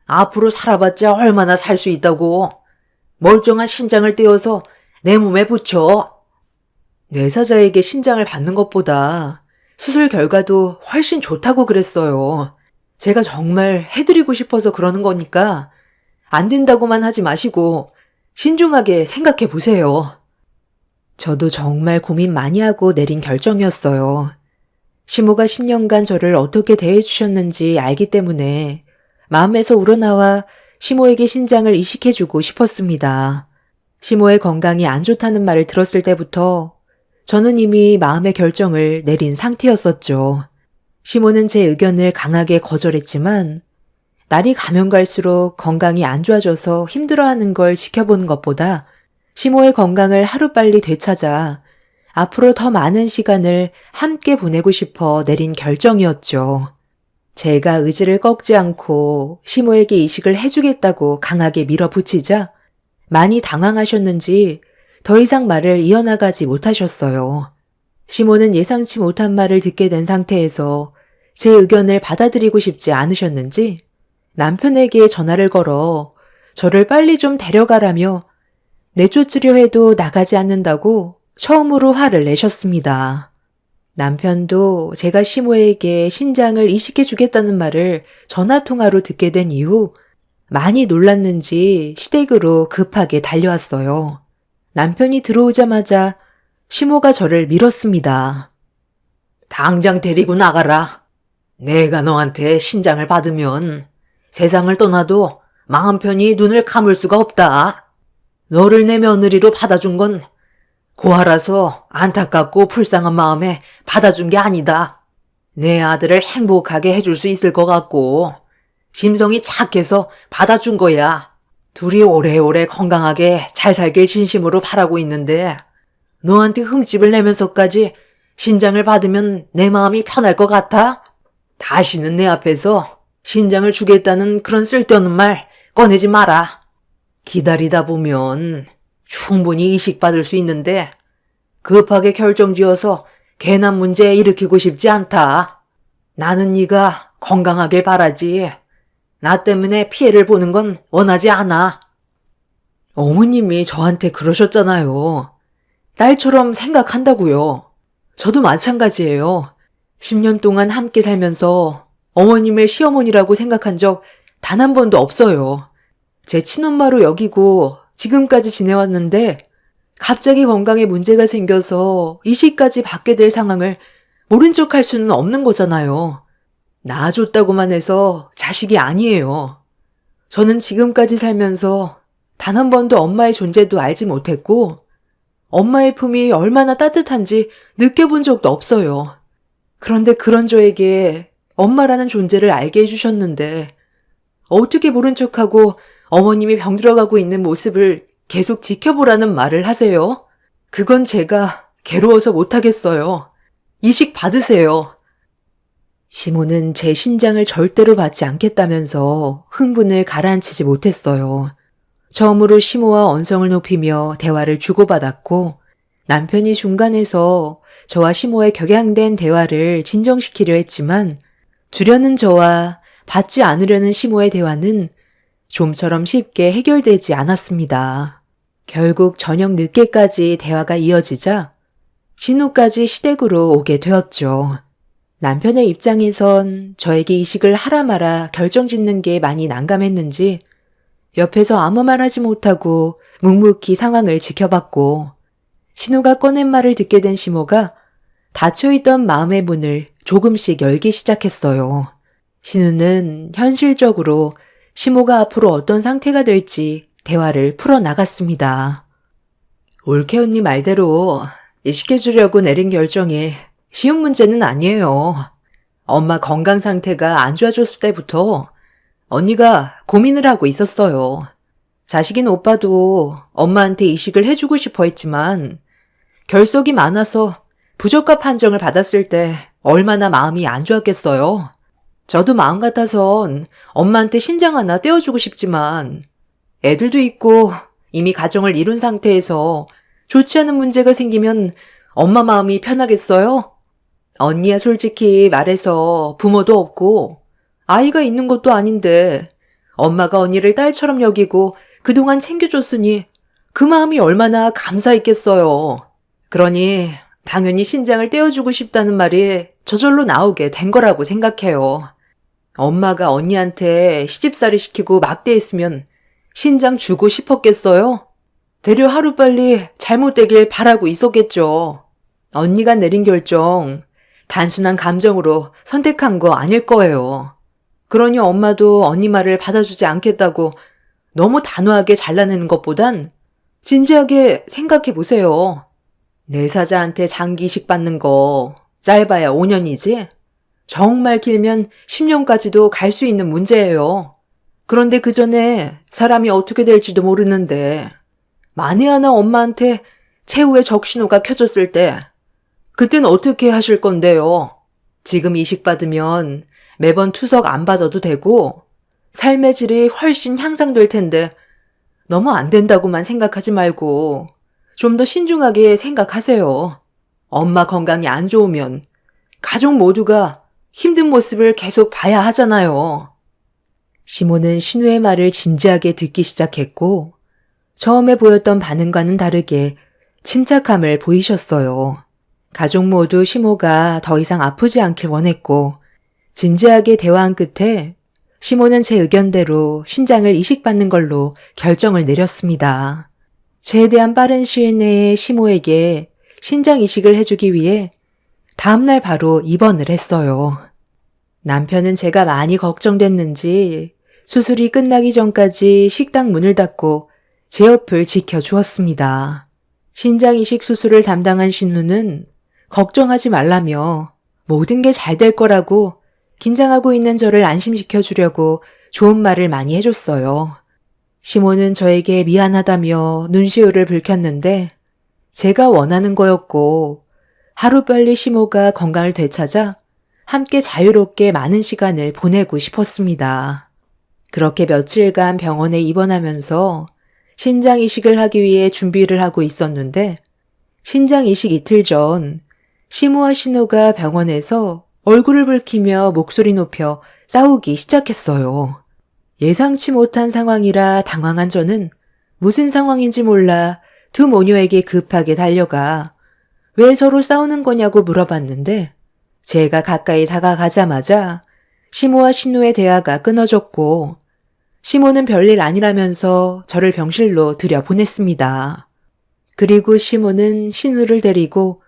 앞으로 살아봤자 얼마나 살 수 있다고. 멀쩡한 신장을 떼어서 내 몸에 붙여. 뇌사자에게 신장을 받는 것보다 수술 결과도 훨씬 좋다고 그랬어요. 제가 정말 해드리고 싶어서 그러는 거니까 안 된다고만 하지 마시고 신중하게 생각해 보세요. 저도 정말 고민 많이 하고 내린 결정이었어요. 시모가 10년간 저를 어떻게 대해주셨는지 알기 때문에 마음에서 우러나와 시모에게 신장을 이식해주고 싶었습니다. 시모의 건강이 안 좋다는 말을 들었을 때부터 저는 이미 마음의 결정을 내린 상태였었죠. 시모는 제 의견을 강하게 거절했지만 날이 가면 갈수록 건강이 안 좋아져서 힘들어하는 걸 지켜보는 것보다 시모의 건강을 하루빨리 되찾아 앞으로 더 많은 시간을 함께 보내고 싶어 내린 결정이었죠. 제가 의지를 꺾지 않고 시모에게 이식을 해주겠다고 강하게 밀어붙이자 많이 당황하셨는지 더 이상 말을 이어나가지 못하셨어요. 시모는 예상치 못한 말을 듣게 된 상태에서 제 의견을 받아들이고 싶지 않으셨는지 남편에게 전화를 걸어 저를 빨리 좀 데려가라며 내쫓으려 해도 나가지 않는다고 처음으로 화를 내셨습니다. 남편도 제가 시모에게 신장을 이식해 주겠다는 말을 전화통화로 듣게 된 이후 많이 놀랐는지 시댁으로 급하게 달려왔어요. 남편이 들어오자마자 시모가 저를 밀었습니다. 당장 데리고 나가라. 내가 너한테 신장을 받으면 세상을 떠나도 마음 편히 눈을 감을 수가 없다. 너를 내 며느리로 받아준 건 고아라서 안타깝고 불쌍한 마음에 받아준 게 아니다. 내 아들을 행복하게 해줄 수 있을 것 같고 심성이 착해서 받아준 거야. 둘이 오래오래 건강하게 잘 살길 진심으로 바라고 있는데 너한테 흠집을 내면서까지 신장을 받으면 내 마음이 편할 것 같아? 다시는 내 앞에서 신장을 주겠다는 그런 쓸데없는 말 꺼내지 마라. 기다리다 보면 충분히 이식받을 수 있는데 급하게 결정지어서 괜한 문제 일으키고 싶지 않다. 나는 네가 건강하길 바라지. 나 때문에 피해를 보는 건 원하지 않아. 어머님이 저한테 그러셨잖아요. 딸처럼 생각한다고요. 저도 마찬가지예요. 10년 동안 함께 살면서 어머님을 시어머니라고 생각한 적 단 한 번도 없어요. 제 친엄마로 여기고 지금까지 지내왔는데 갑자기 건강에 문제가 생겨서 이식까지 받게 될 상황을 모른 척 할 수는 없는 거잖아요. 낳아줬다고만 해서 자식이 아니에요. 저는 지금까지 살면서 단 한 번도 엄마의 존재도 알지 못했고 엄마의 품이 얼마나 따뜻한지 느껴본 적도 없어요. 그런데 그런 저에게 엄마라는 존재를 알게 해주셨는데 어떻게 모른 척하고 어머님이 병들어가고 있는 모습을 계속 지켜보라는 말을 하세요? 그건 제가 괴로워서 못하겠어요. 이식 받으세요. 시모는 제 신장을 절대로 받지 않겠다면서 흥분을 가라앉히지 못했어요. 처음으로 시모와 언성을 높이며 대화를 주고받았고 남편이 중간에서 저와 시모의 격양된 대화를 진정시키려 했지만 주려는 저와 받지 않으려는 시모의 대화는 좀처럼 쉽게 해결되지 않았습니다. 결국 저녁 늦게까지 대화가 이어지자 신우까지 시댁으로 오게 되었죠. 남편의 입장에선 저에게 이식을 하라 마라 결정짓는 게 많이 난감했는지 옆에서 아무 말 하지 못하고 묵묵히 상황을 지켜봤고 신우가 꺼낸 말을 듣게 된 시모가 닫혀있던 마음의 문을 조금씩 열기 시작했어요. 신우는 현실적으로 시모가 앞으로 어떤 상태가 될지 대화를 풀어나갔습니다. 올케 언니 말대로 이식해주려고 내린 결정이 쉬운 문제는 아니에요. 엄마 건강 상태가 안 좋아졌을 때부터 언니가 고민을 하고 있었어요. 자식인 오빠도 엄마한테 이식을 해주고 싶어 했지만 결석이 많아서 부적합 판정을 받았을 때 얼마나 마음이 안 좋았겠어요. 저도 마음 같아선 엄마한테 신장 하나 떼어주고 싶지만 애들도 있고 이미 가정을 이룬 상태에서 좋지 않은 문제가 생기면 엄마 마음이 편하겠어요? 언니야 솔직히 말해서 부모도 없고 아이가 있는 것도 아닌데 엄마가 언니를 딸처럼 여기고 그동안 챙겨줬으니 그 마음이 얼마나 감사했겠어요. 그러니 당연히 신장을 떼어주고 싶다는 말이 저절로 나오게 된 거라고 생각해요. 엄마가 언니한테 시집살이 시키고 막대했으면 신장 주고 싶었겠어요? 되려 하루빨리 잘못되길 바라고 있었겠죠. 언니가 내린 결정 단순한 감정으로 선택한 거 아닐 거예요. 그러니 엄마도 언니 말을 받아주지 않겠다고 너무 단호하게 잘라내는 것보단 진지하게 생각해 보세요. 내 사자한테 장기 이식 받는 거 짧아야 5년이지? 정말 길면 10년까지도 갈 수 있는 문제예요. 그런데 그 전에 사람이 어떻게 될지도 모르는데 만에 하나 엄마한테 최후의 적신호가 켜졌을 때 그땐 어떻게 하실 건데요? 지금 이식 받으면 매번 투석 안 받아도 되고 삶의 질이 훨씬 향상될 텐데 너무 안 된다고만 생각하지 말고 좀 더 신중하게 생각하세요. 엄마 건강이 안 좋으면 가족 모두가 힘든 모습을 계속 봐야 하잖아요. 시모는 신우의 말을 진지하게 듣기 시작했고 처음에 보였던 반응과는 다르게 침착함을 보이셨어요. 가족 모두 시모가 더 이상 아프지 않길 원했고 진지하게 대화한 끝에 시모는 제 의견대로 신장을 이식받는 걸로 결정을 내렸습니다. 최대한 빠른 시일 내에 시모에게 신장 이식을 해주기 위해 다음날 바로 입원을 했어요. 남편은 제가 많이 걱정됐는지 수술이 끝나기 전까지 식당 문을 닫고 제 옆을 지켜주었습니다. 신장 이식 수술을 담당한 신우는 걱정하지 말라며 모든 게 잘 될 거라고 긴장하고 있는 저를 안심시켜 주려고 좋은 말을 많이 해줬어요. 시모는 저에게 미안하다며 눈시울을 붉혔는데 제가 원하는 거였고 하루빨리 시모가 건강을 되찾아 함께 자유롭게 많은 시간을 보내고 싶었습니다. 그렇게 며칠간 병원에 입원하면서 신장 이식을 하기 위해 준비를 하고 있었는데 신장 이식 이틀 전 시모와 신우가 병원에서 얼굴을 붉히며 목소리 높여 싸우기 시작했어요. 예상치 못한 상황이라 당황한 저는 무슨 상황인지 몰라 두 모녀에게 급하게 달려가 왜 서로 싸우는 거냐고 물어봤는데 제가 가까이 다가가자마자 시모와 신우의 대화가 끊어졌고 시모는 별일 아니라면서 저를 병실로 들여보냈습니다. 그리고 시모는 신우를 데리고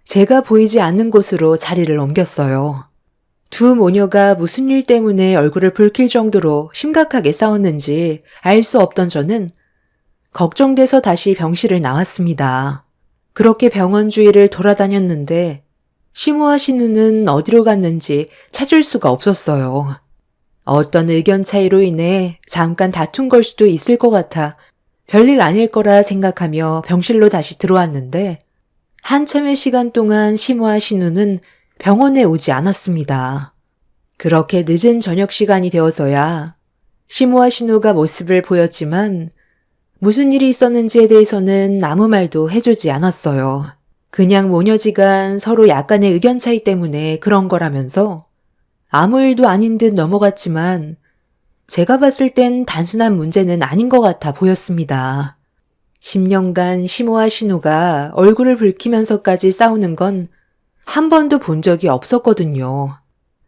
제가 보이지 않는 곳으로 자리를 옮겼어요. 두 모녀가 무슨 일 때문에 얼굴을 붉힐 정도로 심각하게 싸웠는지 알 수 없던 저는 걱정돼서 다시 병실을 나왔습니다. 그렇게 병원 주위를 돌아다녔는데 시모와 신우는 어디로 갔는지 찾을 수가 없었어요. 어떤 의견 차이로 인해 잠깐 다툰 걸 수도 있을 것 같아 별일 아닐 거라 생각하며 병실로 다시 들어왔는데 한참의 시간 동안 시모와 신우는 병원에 오지 않았습니다. 그렇게 늦은 저녁 시간이 되어서야 시모와 신우가 모습을 보였지만 무슨 일이 있었는지에 대해서는 아무 말도 해주지 않았어요. 그냥 모녀지간 서로 약간의 의견 차이 때문에 그런 거라면서 아무 일도 아닌 듯 넘어갔지만 제가 봤을 땐 단순한 문제는 아닌 것 같아 보였습니다. 10년간 시모와 신우가 얼굴을 붉히면서까지 싸우는 건 한 번도 본 적이 없었거든요.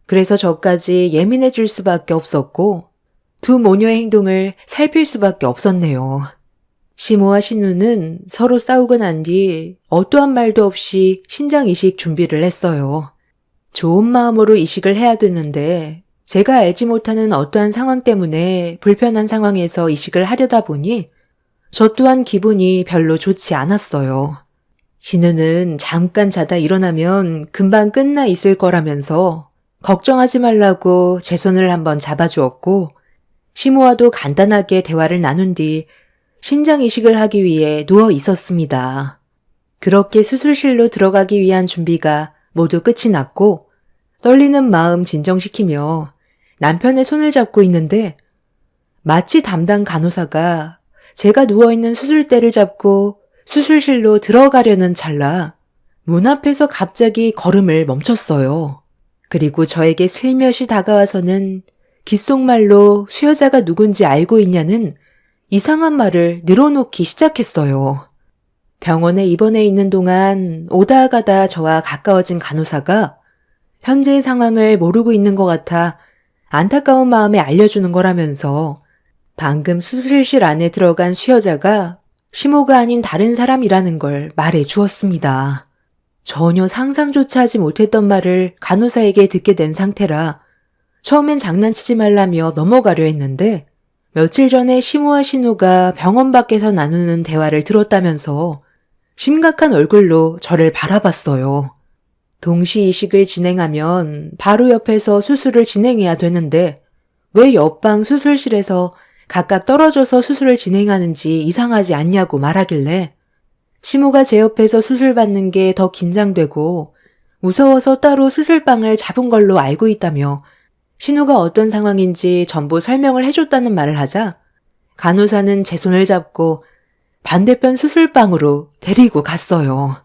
그래서 저까지 예민해질 수밖에 없었고 두 모녀의 행동을 살필 수밖에 없었네요. 시모와 신우는 서로 싸우고 난 뒤 어떠한 말도 없이 신장 이식 준비를 했어요. 좋은 마음으로 이식을 해야 되는데 제가 알지 못하는 어떠한 상황 때문에 불편한 상황에서 이식을 하려다 보니 저 또한 기분이 별로 좋지 않았어요. 신우는 잠깐 자다 일어나면 금방 끝나 있을 거라면서 걱정하지 말라고 제 손을 한번 잡아주었고 시모와도 간단하게 대화를 나눈 뒤 신장 이식을 하기 위해 누워 있었습니다. 그렇게 수술실로 들어가기 위한 준비가 모두 끝이 났고 떨리는 마음 진정시키며 남편의 손을 잡고 있는데 마치 담당 간호사가 제가 누워있는 수술대를 잡고 수술실로 들어가려는 찰나 문 앞에서 갑자기 걸음을 멈췄어요. 그리고 저에게 슬며시 다가와서는 귓속말로 수여자가 누군지 알고 있냐는 이상한 말을 늘어놓기 시작했어요. 병원에 입원해 있는 동안 오다 가다 저와 가까워진 간호사가 현재의 상황을 모르고 있는 것 같아 안타까운 마음에 알려주는 거라면서 방금 수술실 안에 들어간 수여자가 시모가 아닌 다른 사람이라는 걸 말해 주었습니다. 전혀 상상조차 하지 못했던 말을 간호사에게 듣게 된 상태라 처음엔 장난치지 말라며 넘어가려 했는데 며칠 전에 시모와 신우가 병원 밖에서 나누는 대화를 들었다면서 심각한 얼굴로 저를 바라봤어요. 동시 이식을 진행하면 바로 옆에서 수술을 진행해야 되는데 왜 옆방 수술실에서 각각 떨어져서 수술을 진행하는지 이상하지 않냐고 말하길래 시모가 제 옆에서 수술 받는 게 더 긴장되고 무서워서 따로 수술방을 잡은 걸로 알고 있다며 신우가 어떤 상황인지 전부 설명을 해줬다는 말을 하자 간호사는 제 손을 잡고 반대편 수술방으로 데리고 갔어요.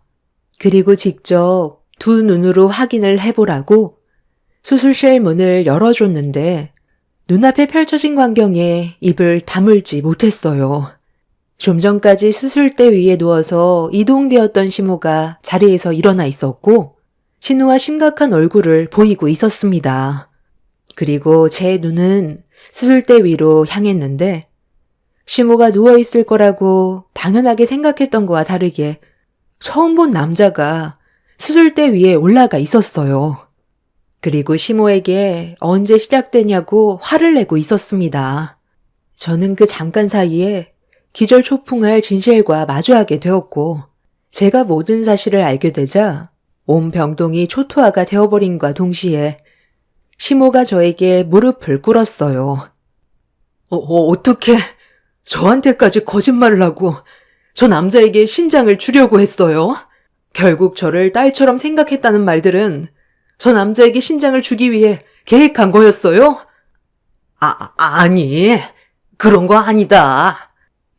그리고 직접 두 눈으로 확인을 해보라고 수술실 문을 열어줬는데 눈앞에 펼쳐진 광경에 입을 다물지 못했어요. 좀 전까지 수술대 위에 누워서 이동되었던 시모가 자리에서 일어나 있었고 신우와 심각한 얼굴을 보이고 있었습니다. 그리고 제 눈은 수술대 위로 향했는데 시모가 누워있을 거라고 당연하게 생각했던 거와 다르게 처음 본 남자가 수술대 위에 올라가 있었어요. 그리고 시모에게 언제 시작되냐고 화를 내고 있었습니다. 저는 그 잠깐 사이에 기절초풍할 진실과 마주하게 되었고 제가 모든 사실을 알게 되자 온 병동이 초토화가 되어버린과 동시에 시모가 저에게 무릎을 꿇었어요. 어떻게 저한테까지 거짓말을 하고 저 남자에게 신장을 주려고 했어요? 결국 저를 딸처럼 생각했다는 말들은 저 남자에게 신장을 주기 위해 계획한 거였어요? 아니, 그런 거 아니다.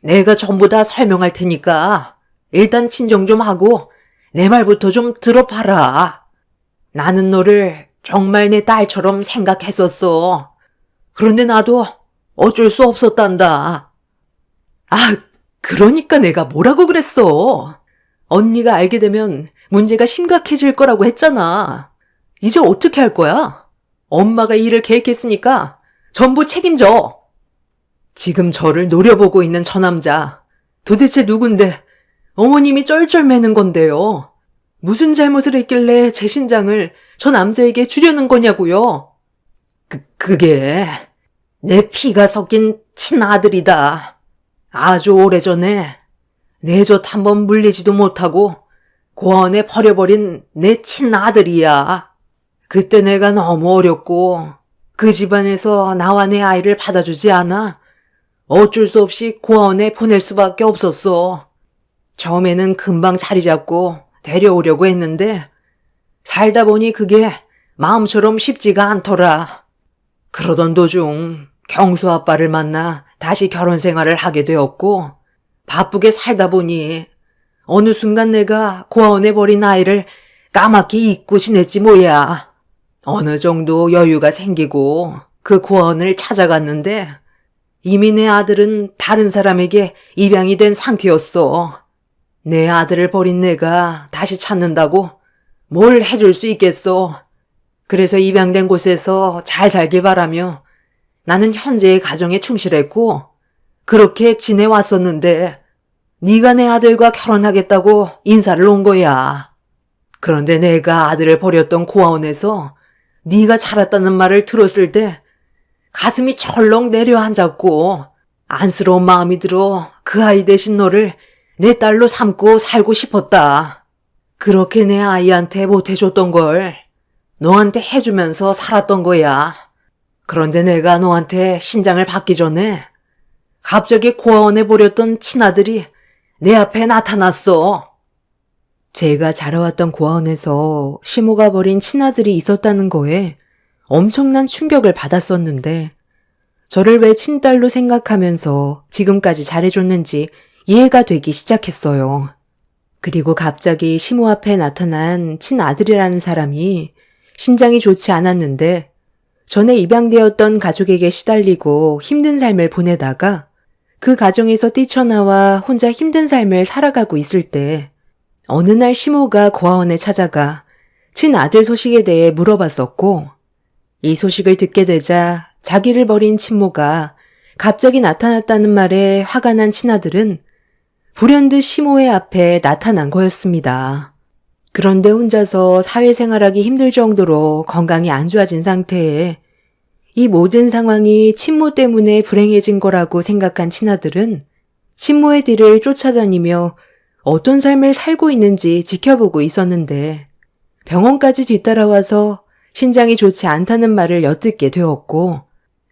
내가 전부 다 설명할 테니까 일단 진정 좀 하고 내 말부터 좀 들어봐라. 나는 너를 정말 내 딸처럼 생각했었어. 그런데 나도 어쩔 수 없었단다. 아, 그러니까 내가 뭐라고 그랬어. 언니가 알게 되면 문제가 심각해질 거라고 했잖아. 이제 어떻게 할 거야? 엄마가 일을 계획했으니까 전부 책임져. 지금 저를 노려보고 있는 저 남자, 도대체 누군데 어머님이 쩔쩔매는 건데요. 무슨 잘못을 했길래 제 신장을 저 남자에게 주려는 거냐고요? 그게 내 피가 섞인 친아들이다. 아주 오래전에 내 젖 한번 물리지도 못하고 고아원에 버려버린 내 친아들이야. 그때 내가 너무 어렸고 그 집안에서 나와 내 아이를 받아주지 않아 어쩔 수 없이 고아원에 보낼 수밖에 없었어. 처음에는 금방 자리 잡고 데려오려고 했는데 살다 보니 그게 마음처럼 쉽지가 않더라. 그러던 도중 경수 아빠를 만나 다시 결혼 생활을 하게 되었고 바쁘게 살다 보니 어느 순간 내가 고아원에 버린 아이를 까맣게 잊고 지냈지 뭐야. 어느 정도 여유가 생기고 그 고아원을 찾아갔는데 이미 내 아들은 다른 사람에게 입양이 된 상태였어. 내 아들을 버린 내가 다시 찾는다고 뭘 해줄 수 있겠어. 그래서 입양된 곳에서 잘 살길 바라며 나는 현재의 가정에 충실했고 그렇게 지내왔었는데 네가 내 아들과 결혼하겠다고 인사를 온 거야. 그런데 내가 아들을 버렸던 고아원에서 네가 자랐다는 말을 들었을 때 가슴이 철렁 내려앉았고 안쓰러운 마음이 들어 그 아이 대신 너를 내 딸로 삼고 살고 싶었다. 그렇게 내 아이한테 못해줬던 걸 너한테 해주면서 살았던 거야. 그런데 내가 너한테 신장을 받기 전에 갑자기 고아원에 버렸던 친아들이 내 앞에 나타났어. 제가 자라왔던 고아원에서 시모가 버린 친아들이 있었다는 거에 엄청난 충격을 받았었는데 저를 왜 친딸로 생각하면서 지금까지 잘해줬는지 이해가 되기 시작했어요. 그리고 갑자기 시모 앞에 나타난 친아들이라는 사람이 신장이 좋지 않았는데 전에 입양되었던 가족에게 시달리고 힘든 삶을 보내다가 그 가정에서 뛰쳐나와 혼자 힘든 삶을 살아가고 있을 때 어느 날 시모가 고아원에 찾아가 친아들 소식에 대해 물어봤었고 이 소식을 듣게 되자 자기를 버린 친모가 갑자기 나타났다는 말에 화가 난 친아들은 불현듯 시모의 앞에 나타난 거였습니다. 그런데 혼자서 사회생활하기 힘들 정도로 건강이 안 좋아진 상태에 이 모든 상황이 친모 때문에 불행해진 거라고 생각한 친아들은 친모의 뒤를 쫓아다니며 어떤 삶을 살고 있는지 지켜보고 있었는데 병원까지 뒤따라와서 신장이 좋지 않다는 말을 엿듣게 되었고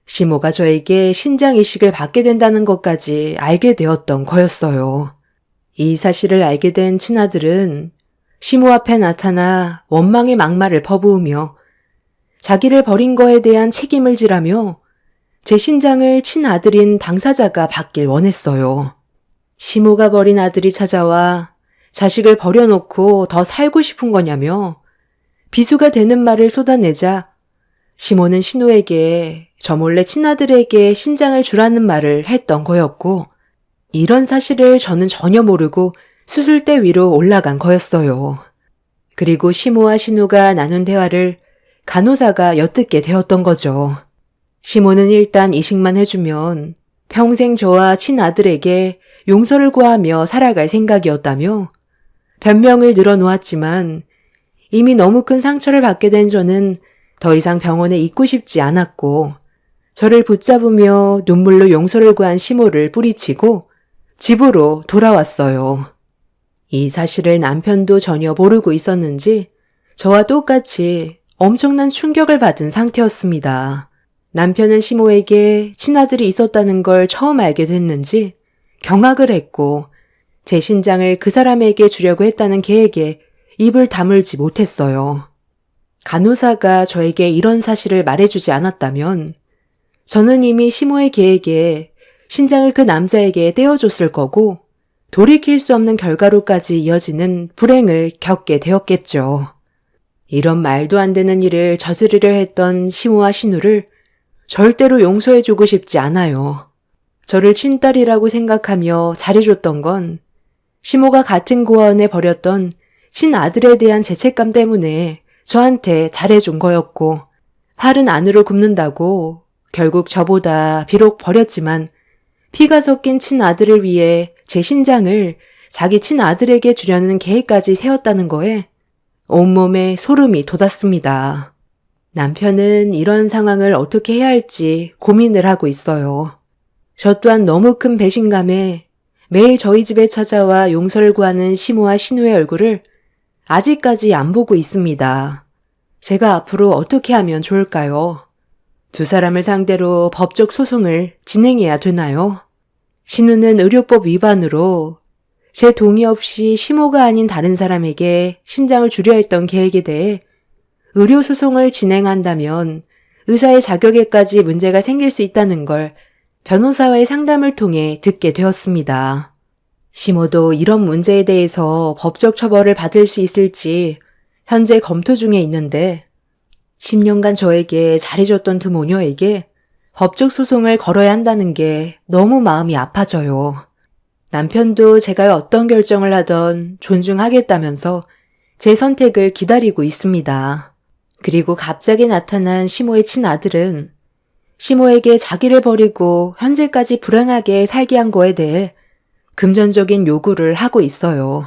시모가 저에게 신장 이식을 받게 된다는 것까지 알게 되었던 거였어요. 이 사실을 알게 된 친아들은 시모 앞에 나타나 원망의 막말을 퍼부으며 자기를 버린 거에 대한 책임을 지라며 제 신장을 친아들인 당사자가 받길 원했어요. 시모가 버린 아들이 찾아와 자식을 버려놓고 더 살고 싶은 거냐며 비수가 되는 말을 쏟아내자 시모는 신우에게 저 몰래 친아들에게 신장을 주라는 말을 했던 거였고 이런 사실을 저는 전혀 모르고 수술대 위로 올라간 거였어요. 그리고 시모와 신우가 나눈 대화를 간호사가 엿듣게 되었던 거죠. 시모는 일단 이식만 해주면 평생 저와 친아들에게 용서를 구하며 살아갈 생각이었다며 변명을 늘어놓았지만 이미 너무 큰 상처를 받게 된 저는 더 이상 병원에 있고 싶지 않았고 저를 붙잡으며 눈물로 용서를 구한 시모를 뿌리치고 집으로 돌아왔어요. 이 사실을 남편도 전혀 모르고 있었는지 저와 똑같이 엄청난 충격을 받은 상태였습니다. 남편은 시모에게 친아들이 있었다는 걸 처음 알게 됐는지 경악을 했고 제 신장을 그 사람에게 주려고 했다는 계획에 입을 다물지 못했어요. 간호사가 저에게 이런 사실을 말해주지 않았다면 저는 이미 시모의 계획에 신장을 그 남자에게 떼어줬을 거고 돌이킬 수 없는 결과로까지 이어지는 불행을 겪게 되었겠죠. 이런 말도 안 되는 일을 저지르려 했던 시모와 신우를 절대로 용서해주고 싶지 않아요. 저를 친딸이라고 생각하며 잘해줬던 건 시모가 같은 고아원에 버렸던 친아들에 대한 죄책감 때문에 저한테 잘해준 거였고 활은 안으로 굽는다고 결국 저보다 비록 버렸지만 피가 섞인 친아들을 위해 제 신장을 자기 친아들에게 주려는 계획까지 세웠다는 거에 온몸에 소름이 돋았습니다. 남편은 이런 상황을 어떻게 해야 할지 고민을 하고 있어요. 저 또한 너무 큰 배신감에 매일 저희 집에 찾아와 용서를 구하는 시모와 신우의 얼굴을 아직까지 안 보고 있습니다. 제가 앞으로 어떻게 하면 좋을까요? 두 사람을 상대로 법적 소송을 진행해야 되나요? 신우는 의료법 위반으로 제 동의 없이 시모가 아닌 다른 사람에게 신장을 주려 했던 계획에 대해 의료소송을 진행한다면 의사의 자격에까지 문제가 생길 수 있다는 걸 변호사와의 상담을 통해 듣게 되었습니다. 시모도 이런 문제에 대해서 법적 처벌을 받을 수 있을지 현재 검토 중에 있는데 10년간 저에게 잘해줬던 두 모녀에게 법적 소송을 걸어야 한다는 게 너무 마음이 아파져요. 남편도 제가 어떤 결정을 하던 존중하겠다면서 제 선택을 기다리고 있습니다. 그리고 갑자기 나타난 시모의 친아들은 시모에게 자기를 버리고 현재까지 불행하게 살게 한 거에 대해 금전적인 요구를 하고 있어요.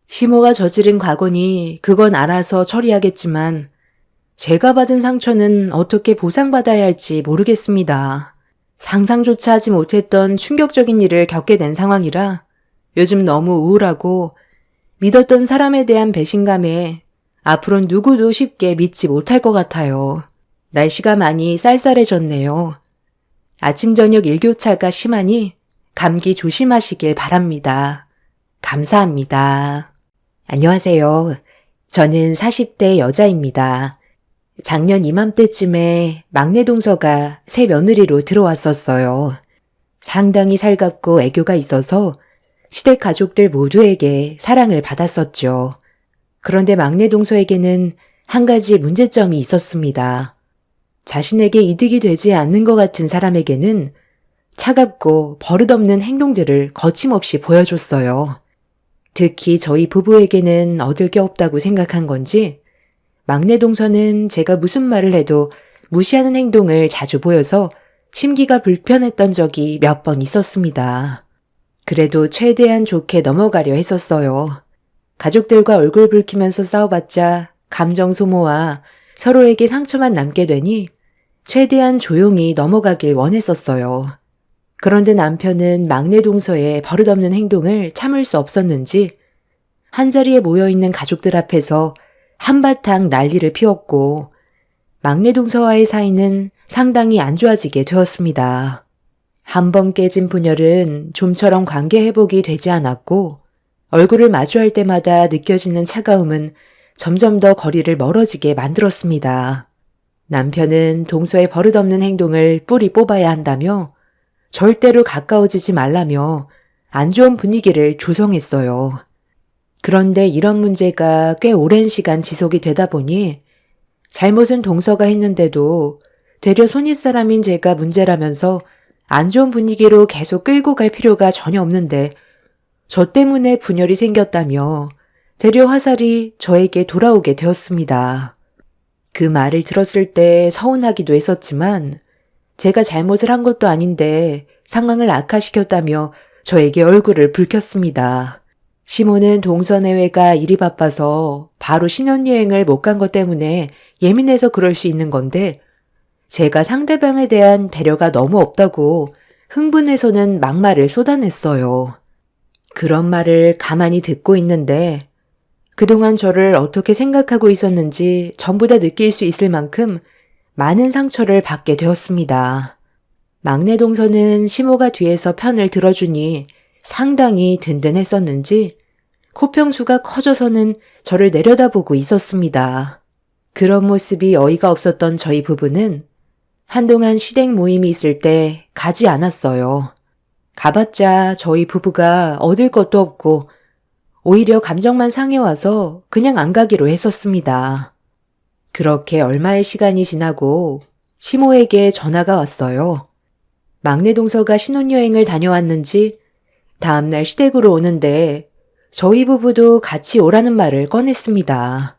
시모가 저지른 과거니 그건 알아서 처리하겠지만 제가 받은 상처는 어떻게 보상받아야 할지 모르겠습니다. 상상조차 하지 못했던 충격적인 일을 겪게 된 상황이라 요즘 너무 우울하고 믿었던 사람에 대한 배신감에 앞으로는 누구도 쉽게 믿지 못할 것 같아요. 날씨가 많이 쌀쌀해졌네요. 아침 저녁 일교차가 심하니 감기 조심하시길 바랍니다. 감사합니다. 안녕하세요. 저는 40대 여자입니다. 작년 이맘때쯤에 막내 동서가 새 며느리로 들어왔었어요. 상당히 살갑고 애교가 있어서 시댁 가족들 모두에게 사랑을 받았었죠. 그런데 막내 동서에게는 한 가지 문제점이 있었습니다. 자신에게 이득이 되지 않는 것 같은 사람에게는 차갑고 버릇없는 행동들을 거침없이 보여줬어요. 특히 저희 부부에게는 얻을 게 없다고 생각한 건지 막내 동서는 제가 무슨 말을 해도 무시하는 행동을 자주 보여서 심기가 불편했던 적이 몇 번 있었습니다. 그래도 최대한 좋게 넘어가려 했었어요. 가족들과 얼굴 붉히면서 싸워봤자 감정 소모와 서로에게 상처만 남게 되니 최대한 조용히 넘어가길 원했었어요. 그런데 남편은 막내 동서의 버릇없는 행동을 참을 수 없었는지 한자리에 모여있는 가족들 앞에서 한바탕 난리를 피웠고 막내 동서와의 사이는 상당히 안 좋아지게 되었습니다. 한 번 깨진 분열은 좀처럼 관계 회복이 되지 않았고 얼굴을 마주할 때마다 느껴지는 차가움은 점점 더 거리를 멀어지게 만들었습니다. 남편은 동서의 버릇없는 행동을 뿌리 뽑아야 한다며 절대로 가까워지지 말라며 안 좋은 분위기를 조성했어요. 그런데 이런 문제가 꽤 오랜 시간 지속이 되다 보니 잘못은 동서가 했는데도 되려 손윗사람인 제가 문제라면서 안 좋은 분위기로 계속 끌고 갈 필요가 전혀 없는데 저 때문에 분열이 생겼다며 되려 화살이 저에게 돌아오게 되었습니다. 그 말을 들었을 때 서운하기도 했었지만 제가 잘못을 한 것도 아닌데 상황을 악화시켰다며 저에게 얼굴을 붉혔습니다. 시모는 동서내외가 일이 바빠서 바로 신혼여행을 못 간 것 때문에 예민해서 그럴 수 있는 건데 제가 상대방에 대한 배려가 너무 없다고 흥분해서는 막말을 쏟아냈어요. 그런 말을 가만히 듣고 있는데 그동안 저를 어떻게 생각하고 있었는지 전부 다 느낄 수 있을 만큼 많은 상처를 받게 되었습니다. 막내 동서는 시모가 뒤에서 편을 들어주니 상당히 든든했었는지 코평수가 커져서는 저를 내려다보고 있었습니다. 그런 모습이 어이가 없었던 저희 부부는 한동안 시댁 모임이 있을 때 가지 않았어요. 가봤자 저희 부부가 얻을 것도 없고 오히려 감정만 상해와서 그냥 안 가기로 했었습니다. 그렇게 얼마의 시간이 지나고 시모에게 전화가 왔어요. 막내 동서가 신혼여행을 다녀왔는지 다음날 시댁으로 오는데 저희 부부도 같이 오라는 말을 꺼냈습니다.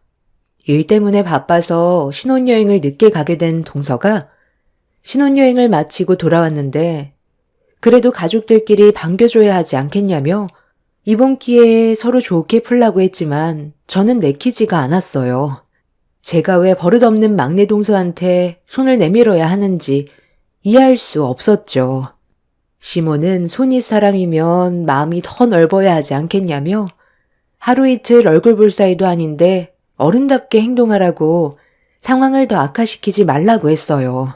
일 때문에 바빠서 신혼여행을 늦게 가게 된 동서가 신혼여행을 마치고 돌아왔는데 그래도 가족들끼리 반겨줘야 하지 않겠냐며 이번 기회에 서로 좋게 풀라고 했지만 저는 내키지가 않았어요. 제가 왜 버릇없는 막내 동서한테 손을 내밀어야 하는지 이해할 수 없었죠. 시모는 손윗 사람이면 마음이 더 넓어야 하지 않겠냐며 하루 이틀 얼굴 볼 사이도 아닌데 어른답게 행동하라고 상황을 더 악화시키지 말라고 했어요.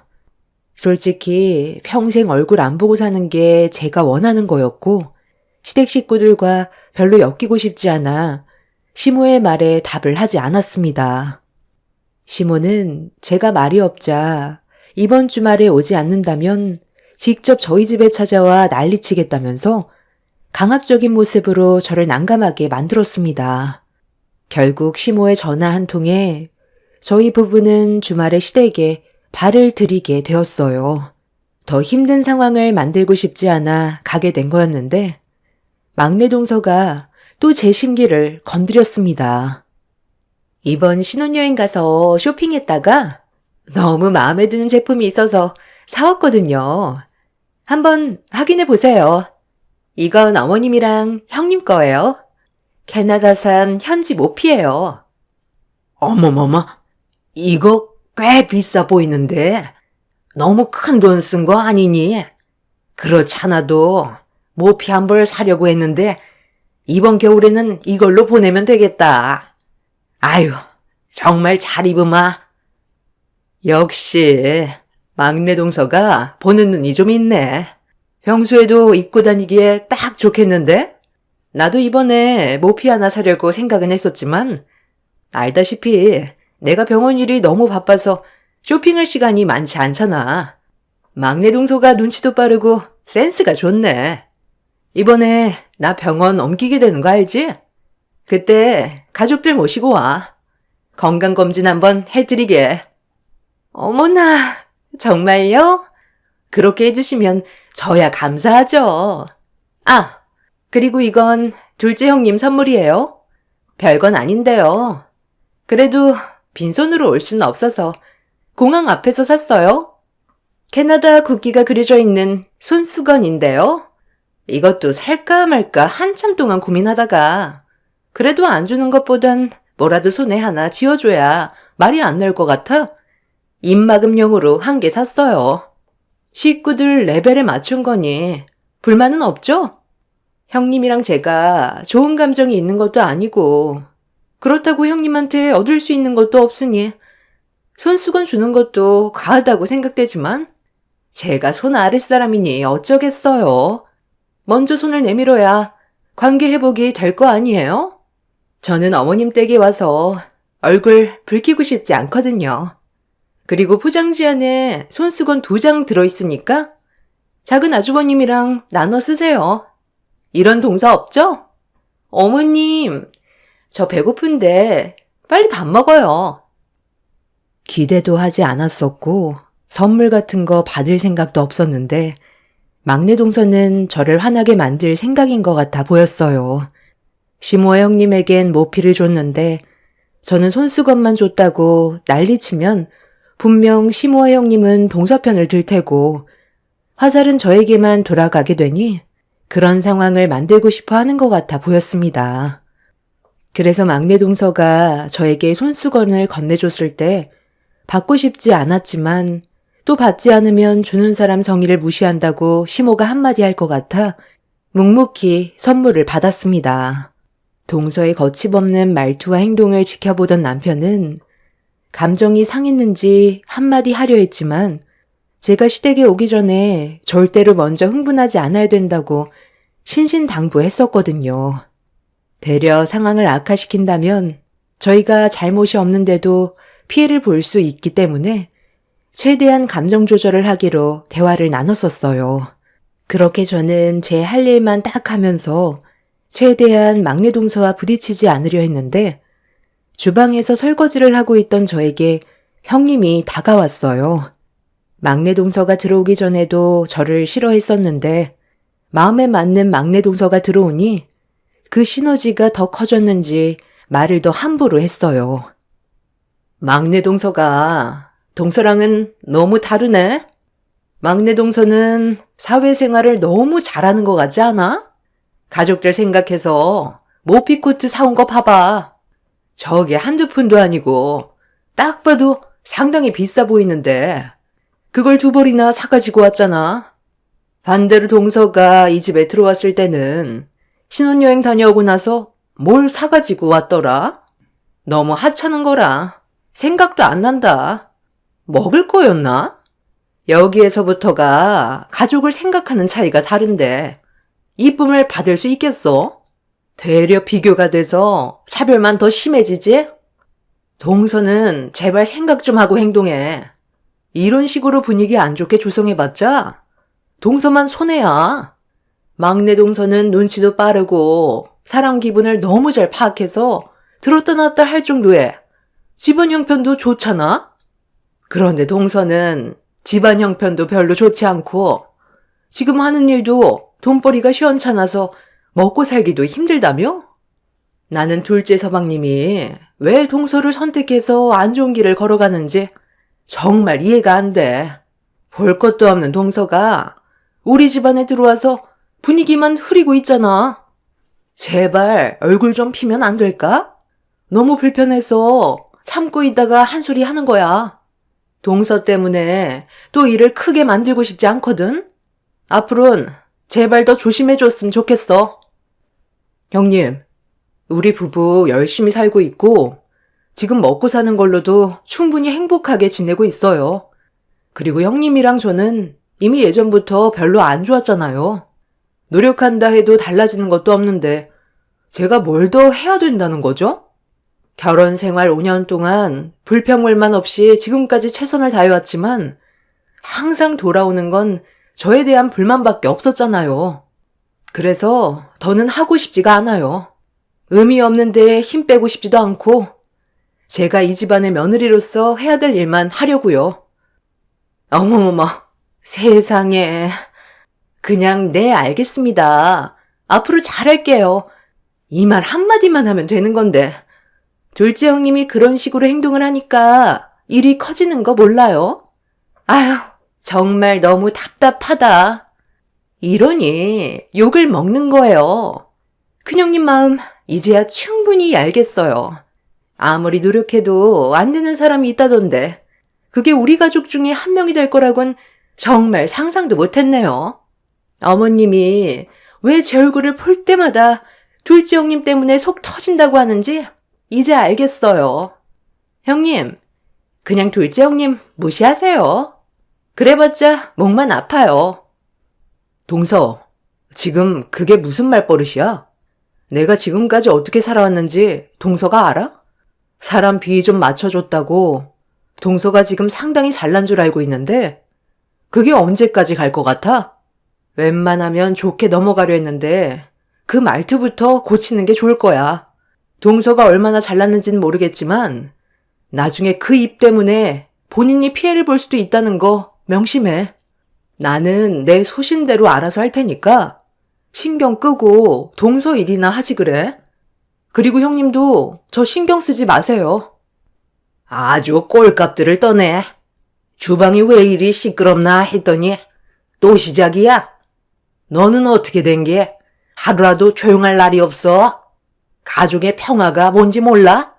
솔직히 평생 얼굴 안 보고 사는 게 제가 원하는 거였고 시댁 식구들과 별로 엮이고 싶지 않아 시모의 말에 답을 하지 않았습니다. 시모는 제가 말이 없자 이번 주말에 오지 않는다면 직접 저희 집에 찾아와 난리치겠다면서 강압적인 모습으로 저를 난감하게 만들었습니다. 결국 시모의 전화 한 통에 저희 부부는 주말에 시댁에 발을 들이게 되었어요. 더 힘든 상황을 만들고 싶지 않아 가게 된 거였는데 막내 동서가 또 제 심기를 건드렸습니다. 이번 신혼여행 가서 쇼핑했다가 너무 마음에 드는 제품이 있어서 사왔거든요. 한번 확인해 보세요. 이건 어머님이랑 형님 거예요. 캐나다산 현지 모피예요. 어머머머, 이거 꽤 비싸 보이는데 너무 큰 돈 쓴 거 아니니? 그렇잖아도 모피 한 벌 사려고 했는데 이번 겨울에는 이걸로 보내면 되겠다. 아유, 정말 잘 입으마. 역시 막내 동서가 보는 눈이 좀 있네. 평소에도 입고 다니기에 딱 좋겠는데? 나도 이번에 모피 하나 사려고 생각은 했었지만 알다시피 내가 병원 일이 너무 바빠서 쇼핑할 시간이 많지 않잖아. 막내 동서가 눈치도 빠르고 센스가 좋네. 이번에 나 병원 옮기게 되는 거 알지? 그때 가족들 모시고 와. 건강검진 한번 해드리게. 어머나, 정말요? 그렇게 해주시면 저야 감사하죠. 아, 그리고 이건 둘째 형님 선물이에요. 별건 아닌데요. 그래도 빈손으로 올 수는 없어서 공항 앞에서 샀어요. 캐나다 국기가 그려져 있는 손수건인데요. 이것도 살까 말까 한참 동안 고민하다가 그래도 안 주는 것보단 뭐라도 손에 하나 쥐어줘야 말이 안 나올 것 같아 입막음용으로 한 개 샀어요. 식구들 레벨에 맞춘 거니 불만은 없죠? 형님이랑 제가 좋은 감정이 있는 것도 아니고 그렇다고 형님한테 얻을 수 있는 것도 없으니 손수건 주는 것도 과하다고 생각되지만 제가 손 아랫사람이니 어쩌겠어요. 먼저 손을 내밀어야 관계 회복이 될 거 아니에요? 저는 어머님 댁에 와서 얼굴 붉히고 싶지 않거든요. 그리고 포장지 안에 손수건 2장 들어있으니까 작은 아주버님이랑 나눠 쓰세요. 이런 동사 없죠? 어머님, 저 배고픈데 빨리 밥 먹어요. 기대도 하지 않았었고 선물 같은 거 받을 생각도 없었는데 막내 동서는 저를 화나게 만들 생각인 것 같아 보였어요. 시모아 형님에겐 모피를 줬는데 저는 손수건만 줬다고 난리치면 분명 시모아 형님은 동서편을 들 테고 화살은 저에게만 돌아가게 되니 그런 상황을 만들고 싶어 하는 것 같아 보였습니다. 그래서 막내 동서가 저에게 손수건을 건네줬을 때 받고 싶지 않았지만 또 받지 않으면 주는 사람 성의를 무시한다고 시모가 한마디 할 것 같아 묵묵히 선물을 받았습니다. 동서의 거침없는 말투와 행동을 지켜보던 남편은 감정이 상했는지 한마디 하려 했지만 제가 시댁에 오기 전에 절대로 먼저 흥분하지 않아야 된다고 신신당부했었거든요. 되려 상황을 악화시킨다면 저희가 잘못이 없는데도 피해를 볼 수 있기 때문에 최대한 감정 조절을 하기로 대화를 나눴었어요. 그렇게 저는 제 할 일만 딱 하면서 최대한 막내 동서와 부딪히지 않으려 했는데 주방에서 설거지를 하고 있던 저에게 형님이 다가왔어요. 막내 동서가 들어오기 전에도 저를 싫어했었는데 마음에 맞는 막내 동서가 들어오니 그 시너지가 더 커졌는지 말을 더 함부로 했어요. 막내 동서가 동서랑은 너무 다르네? 막내 동서는 사회생활을 너무 잘하는 것 같지 않아? 가족들 생각해서 모피코트 사온 거 봐봐. 저게 한두 푼도 아니고 딱 봐도 상당히 비싸 보이는데 그걸 2벌이나 사가지고 왔잖아. 반대로 동서가 이 집에 들어왔을 때는 신혼여행 다녀오고 나서 뭘 사가지고 왔더라? 너무 하찮은 거라. 생각도 안 난다. 먹을 거였나? 여기에서부터가 가족을 생각하는 차이가 다른데 이쁨을 받을 수 있겠어? 되려 비교가 돼서 차별만 더 심해지지? 동서는 제발 생각 좀 하고 행동해. 이런 식으로 분위기 안 좋게 조성해봤자 동서만 손해야. 막내 동서는 눈치도 빠르고 사람 기분을 너무 잘 파악해서 들었다 놨다 할 정도에 집안 형편도 좋잖아? 그런데 동서는 집안 형편도 별로 좋지 않고 지금 하는 일도 돈벌이가 시원찮아서 먹고 살기도 힘들다며? 나는 둘째 서방님이 왜 동서를 선택해서 안 좋은 길을 걸어가는지 정말 이해가 안 돼. 볼 것도 없는 동서가 우리 집안에 들어와서 분위기만 흐리고 있잖아. 제발 얼굴 좀 피면 안 될까? 너무 불편해서 참고 있다가 한 소리 하는 거야. 동서 때문에 또 일을 크게 만들고 싶지 않거든? 앞으로는 제발 더 조심해줬으면 좋겠어. 형님, 우리 부부 열심히 살고 있고 지금 먹고 사는 걸로도 충분히 행복하게 지내고 있어요. 그리고 형님이랑 저는 이미 예전부터 별로 안 좋았잖아요. 노력한다 해도 달라지는 것도 없는데 제가 뭘 더 해야 된다는 거죠? 결혼 생활 5년 동안 불평불만 없이 지금까지 최선을 다해왔지만 항상 돌아오는 건 저에 대한 불만밖에 없었잖아요. 그래서 더는 하고 싶지가 않아요. 의미 없는데 힘 빼고 싶지도 않고 제가 이 집안의 며느리로서 해야 될 일만 하려고요. 어머머머, 세상에. 그냥 네, 알겠습니다. 앞으로 잘할게요. 이 말 한마디만 하면 되는 건데 둘째 형님이 그런 식으로 행동을 하니까 일이 커지는 거 몰라요? 아휴, 정말 너무 답답하다. 이러니 욕을 먹는 거예요. 큰형님 마음 이제야 충분히 알겠어요. 아무리 노력해도 안 되는 사람이 있다던데 그게 우리 가족 중에 한 명이 될 거라곤 정말 상상도 못했네요. 어머님이 왜 제 얼굴을 볼 때마다 둘째 형님 때문에 속 터진다고 하는지 이제 알겠어요. 형님, 그냥 둘째 형님 무시하세요. 그래봤자 목만 아파요. 동서, 지금 그게 무슨 말버릇이야? 내가 지금까지 어떻게 살아왔는지 동서가 알아? 사람 비위 좀 맞춰줬다고 동서가 지금 상당히 잘난 줄 알고 있는데 그게 언제까지 갈 것 같아? 웬만하면 좋게 넘어가려 했는데 그 말투부터 고치는 게 좋을 거야. 동서가 얼마나 잘났는지는 모르겠지만 나중에 그 입 때문에 본인이 피해를 볼 수도 있다는 거 명심해. 나는 내 소신대로 알아서 할 테니까 신경 끄고 동서 일이나 하지 그래. 그리고 형님도 저 신경 쓰지 마세요. 아주 꼴값들을 떠네. 주방이 왜 이리 시끄럽나 했더니 또 시작이야. 너는 어떻게 된 게 하루라도 조용할 날이 없어? 가족의 평화가 뭔지 몰라?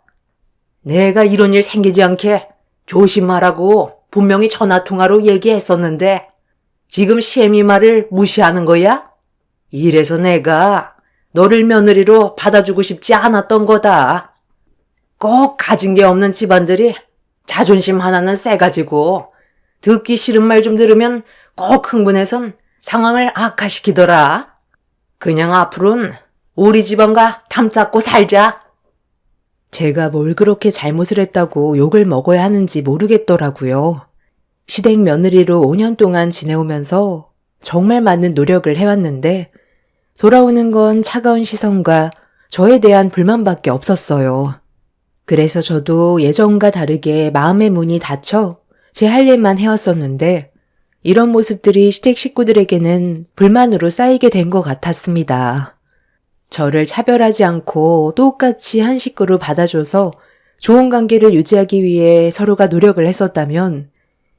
내가 이런 일 생기지 않게 조심하라고 분명히 전화통화로 얘기했었는데 지금 시애미 말을 무시하는 거야? 이래서 내가 너를 며느리로 받아주고 싶지 않았던 거다. 꼭 가진 게 없는 집안들이 자존심 하나는 세가지고 듣기 싫은 말 좀 들으면 꼭 흥분해선 상황을 악화시키더라. 그냥 앞으로는 우리 집안가 담 쌓고 살자. 제가 뭘 그렇게 잘못을 했다고 욕을 먹어야 하는지 모르겠더라고요. 시댁 며느리로 5년 동안 지내오면서 정말 많은 노력을 해왔는데 돌아오는 건 차가운 시선과 저에 대한 불만밖에 없었어요. 그래서 저도 예전과 다르게 마음의 문이 닫혀 제 할 일만 해왔었는데 이런 모습들이 시댁 식구들에게는 불만으로 쌓이게 된 것 같았습니다. 저를 차별하지 않고 똑같이 한 식구로 받아줘서 좋은 관계를 유지하기 위해 서로가 노력을 했었다면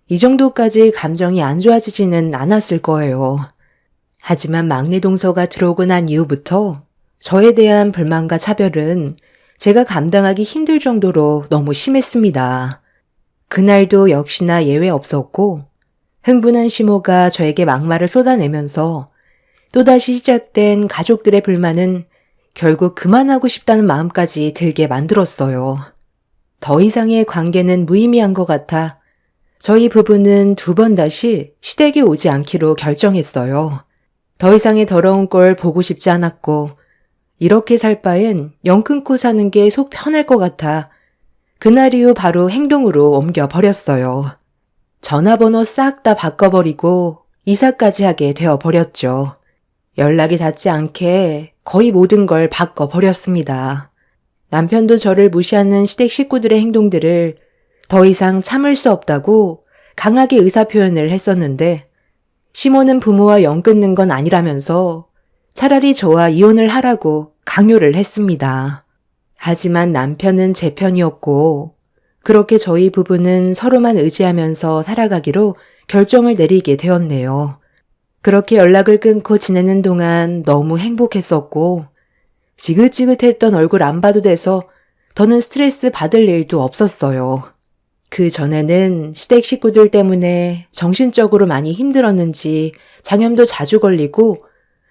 이 정도까지 감정이 안 좋아지지는 않았을 거예요. 하지만 막내 동서가 들어오고 난 이후부터 저에 대한 불만과 차별은 제가 감당하기 힘들 정도로 너무 심했습니다. 그날도 역시나 예외 없었고 흥분한 시모가 저에게 막말을 쏟아내면서 또다시 시작된 가족들의 불만은 결국 그만하고 싶다는 마음까지 들게 만들었어요. 더 이상의 관계는 무의미한 것 같아 저희 부부는 2번 다시 시댁에 오지 않기로 결정했어요. 더 이상의 더러운 꼴 보고 싶지 않았고 이렇게 살 바엔 영 끊고 사는 게 속 편할 것 같아 그날 이후 바로 행동으로 옮겨버렸어요. 전화번호 싹 다 바꿔버리고 이사까지 하게 되어버렸죠. 연락이 닿지 않게 거의 모든 걸 바꿔버렸습니다. 남편도 저를 무시하는 시댁 식구들의 행동들을 더 이상 참을 수 없다고 강하게 의사표현을 했었는데 시모는 부모와 연 끊는 건 아니라면서 차라리 저와 이혼을 하라고 강요를 했습니다. 하지만 남편은 제 편이었고 그렇게 저희 부부는 서로만 의지하면서 살아가기로 결정을 내리게 되었네요. 그렇게 연락을 끊고 지내는 동안 너무 행복했었고 지긋지긋했던 얼굴 안 봐도 돼서 더는 스트레스 받을 일도 없었어요. 그 전에는 시댁 식구들 때문에 정신적으로 많이 힘들었는지 장염도 자주 걸리고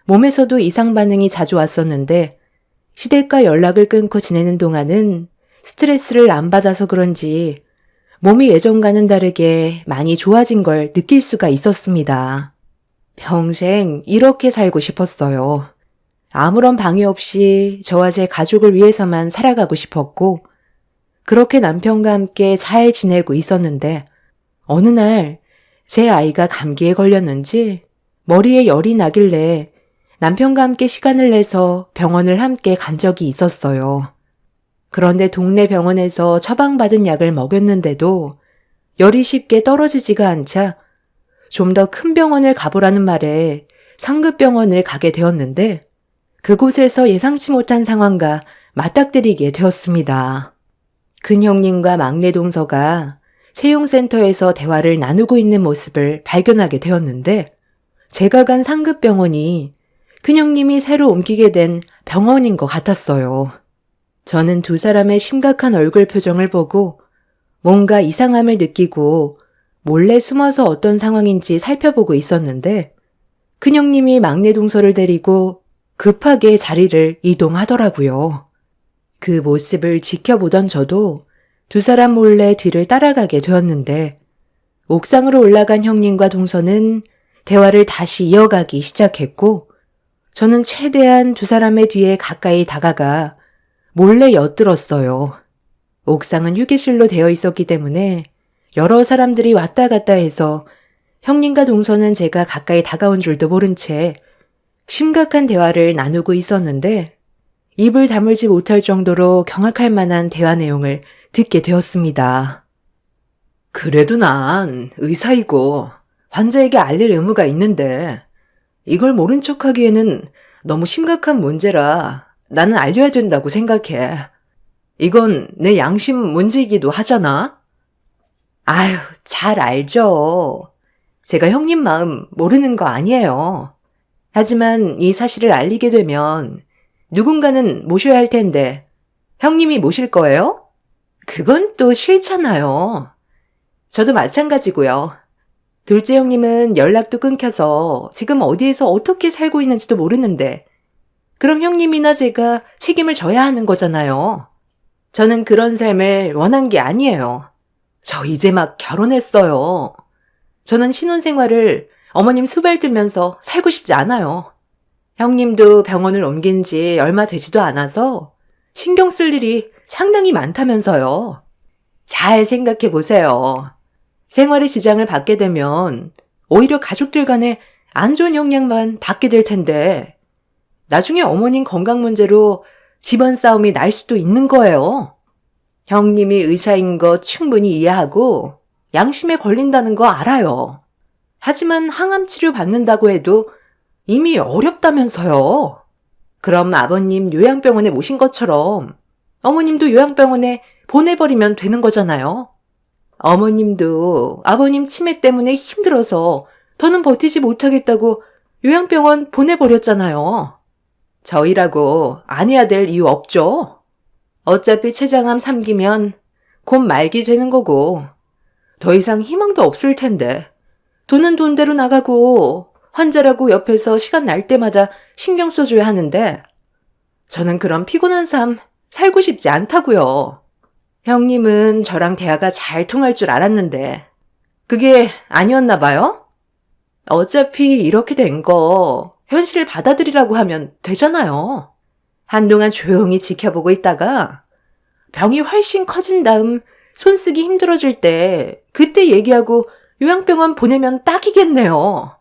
몸에서도 이상 반응이 자주 왔었는데 시댁과 연락을 끊고 지내는 동안은 스트레스를 안 받아서 그런지 몸이 예전과는 다르게 많이 좋아진 걸 느낄 수가 있었습니다. 평생 이렇게 살고 싶었어요. 아무런 방해 없이 저와 제 가족을 위해서만 살아가고 싶었고 그렇게 남편과 함께 잘 지내고 있었는데 어느 날 제 아이가 감기에 걸렸는지 머리에 열이 나길래 남편과 함께 시간을 내서 병원을 함께 간 적이 있었어요. 그런데 동네 병원에서 처방받은 약을 먹였는데도 열이 쉽게 떨어지지가 않자 좀 더 큰 병원을 가보라는 말에 상급병원을 가게 되었는데 그곳에서 예상치 못한 상황과 맞닥뜨리게 되었습니다. 큰형님과 막내 동서가 채용센터에서 대화를 나누고 있는 모습을 발견하게 되었는데 제가 간 상급병원이 큰형님이 새로 옮기게 된 병원인 것 같았어요. 저는 2 사람의 심각한 얼굴 표정을 보고 뭔가 이상함을 느끼고 몰래 숨어서 어떤 상황인지 살펴보고 있었는데 큰형님이 막내 동서를 데리고 급하게 자리를 이동하더라고요. 그 모습을 지켜보던 저도 2 사람 몰래 뒤를 따라가게 되었는데 옥상으로 올라간 형님과 동서는 대화를 다시 이어가기 시작했고 저는 최대한 2 사람의 뒤에 가까이 다가가 몰래 엿들었어요. 옥상은 휴게실로 되어 있었기 때문에 여러 사람들이 왔다 갔다 해서 형님과 동서는 제가 가까이 다가온 줄도 모른 채 심각한 대화를 나누고 있었는데 입을 다물지 못할 정도로 경악할 만한 대화 내용을 듣게 되었습니다. 그래도 난 의사이고 환자에게 알릴 의무가 있는데 이걸 모른 척하기에는 너무 심각한 문제라 나는 알려야 된다고 생각해. 이건 내 양심 문제이기도 하잖아. 아휴, 잘 알죠. 제가 형님 마음 모르는 거 아니에요. 하지만 이 사실을 알리게 되면 누군가는 모셔야 할 텐데 형님이 모실 거예요? 그건 또 싫잖아요. 저도 마찬가지고요. 둘째 형님은 연락도 끊겨서 지금 어디에서 어떻게 살고 있는지도 모르는데 그럼 형님이나 제가 책임을 져야 하는 거잖아요. 저는 그런 삶을 원한 게 아니에요. 저 이제 막 결혼했어요. 저는 신혼생활을 어머님 수발 들면서 살고 싶지 않아요. 형님도 병원을 옮긴 지 얼마 되지도 않아서 신경 쓸 일이 상당히 많다면서요. 잘 생각해 보세요. 생활에 지장을 받게 되면 오히려 가족들 간에 안 좋은 영향만 받게 될 텐데 나중에 어머님 건강 문제로 집안 싸움이 날 수도 있는 거예요. 형님이 의사인 거 충분히 이해하고 양심에 걸린다는 거 알아요. 하지만 항암 치료 받는다고 해도 이미 어렵다면서요. 그럼 아버님 요양병원에 모신 것처럼 어머님도 요양병원에 보내버리면 되는 거잖아요. 어머님도 아버님 치매 때문에 힘들어서 더는 버티지 못하겠다고 요양병원 보내버렸잖아요. 저희라고 안 해야 될 이유 없죠? 어차피 췌장암 3기면 곧 말기 되는 거고 더 이상 희망도 없을 텐데 돈은 돈대로 나가고 환자라고 옆에서 시간 날 때마다 신경 써줘야 하는데 저는 그런 피곤한 삶 살고 싶지 않다고요. 형님은 저랑 대화가 잘 통할 줄 알았는데 그게 아니었나 봐요? 어차피 이렇게 된 거 현실을 받아들이라고 하면 되잖아요. 한동안 조용히 지켜보고 있다가 병이 훨씬 커진 다음 손쓰기 힘들어질 때 그때 얘기하고 요양병원 보내면 딱이겠네요.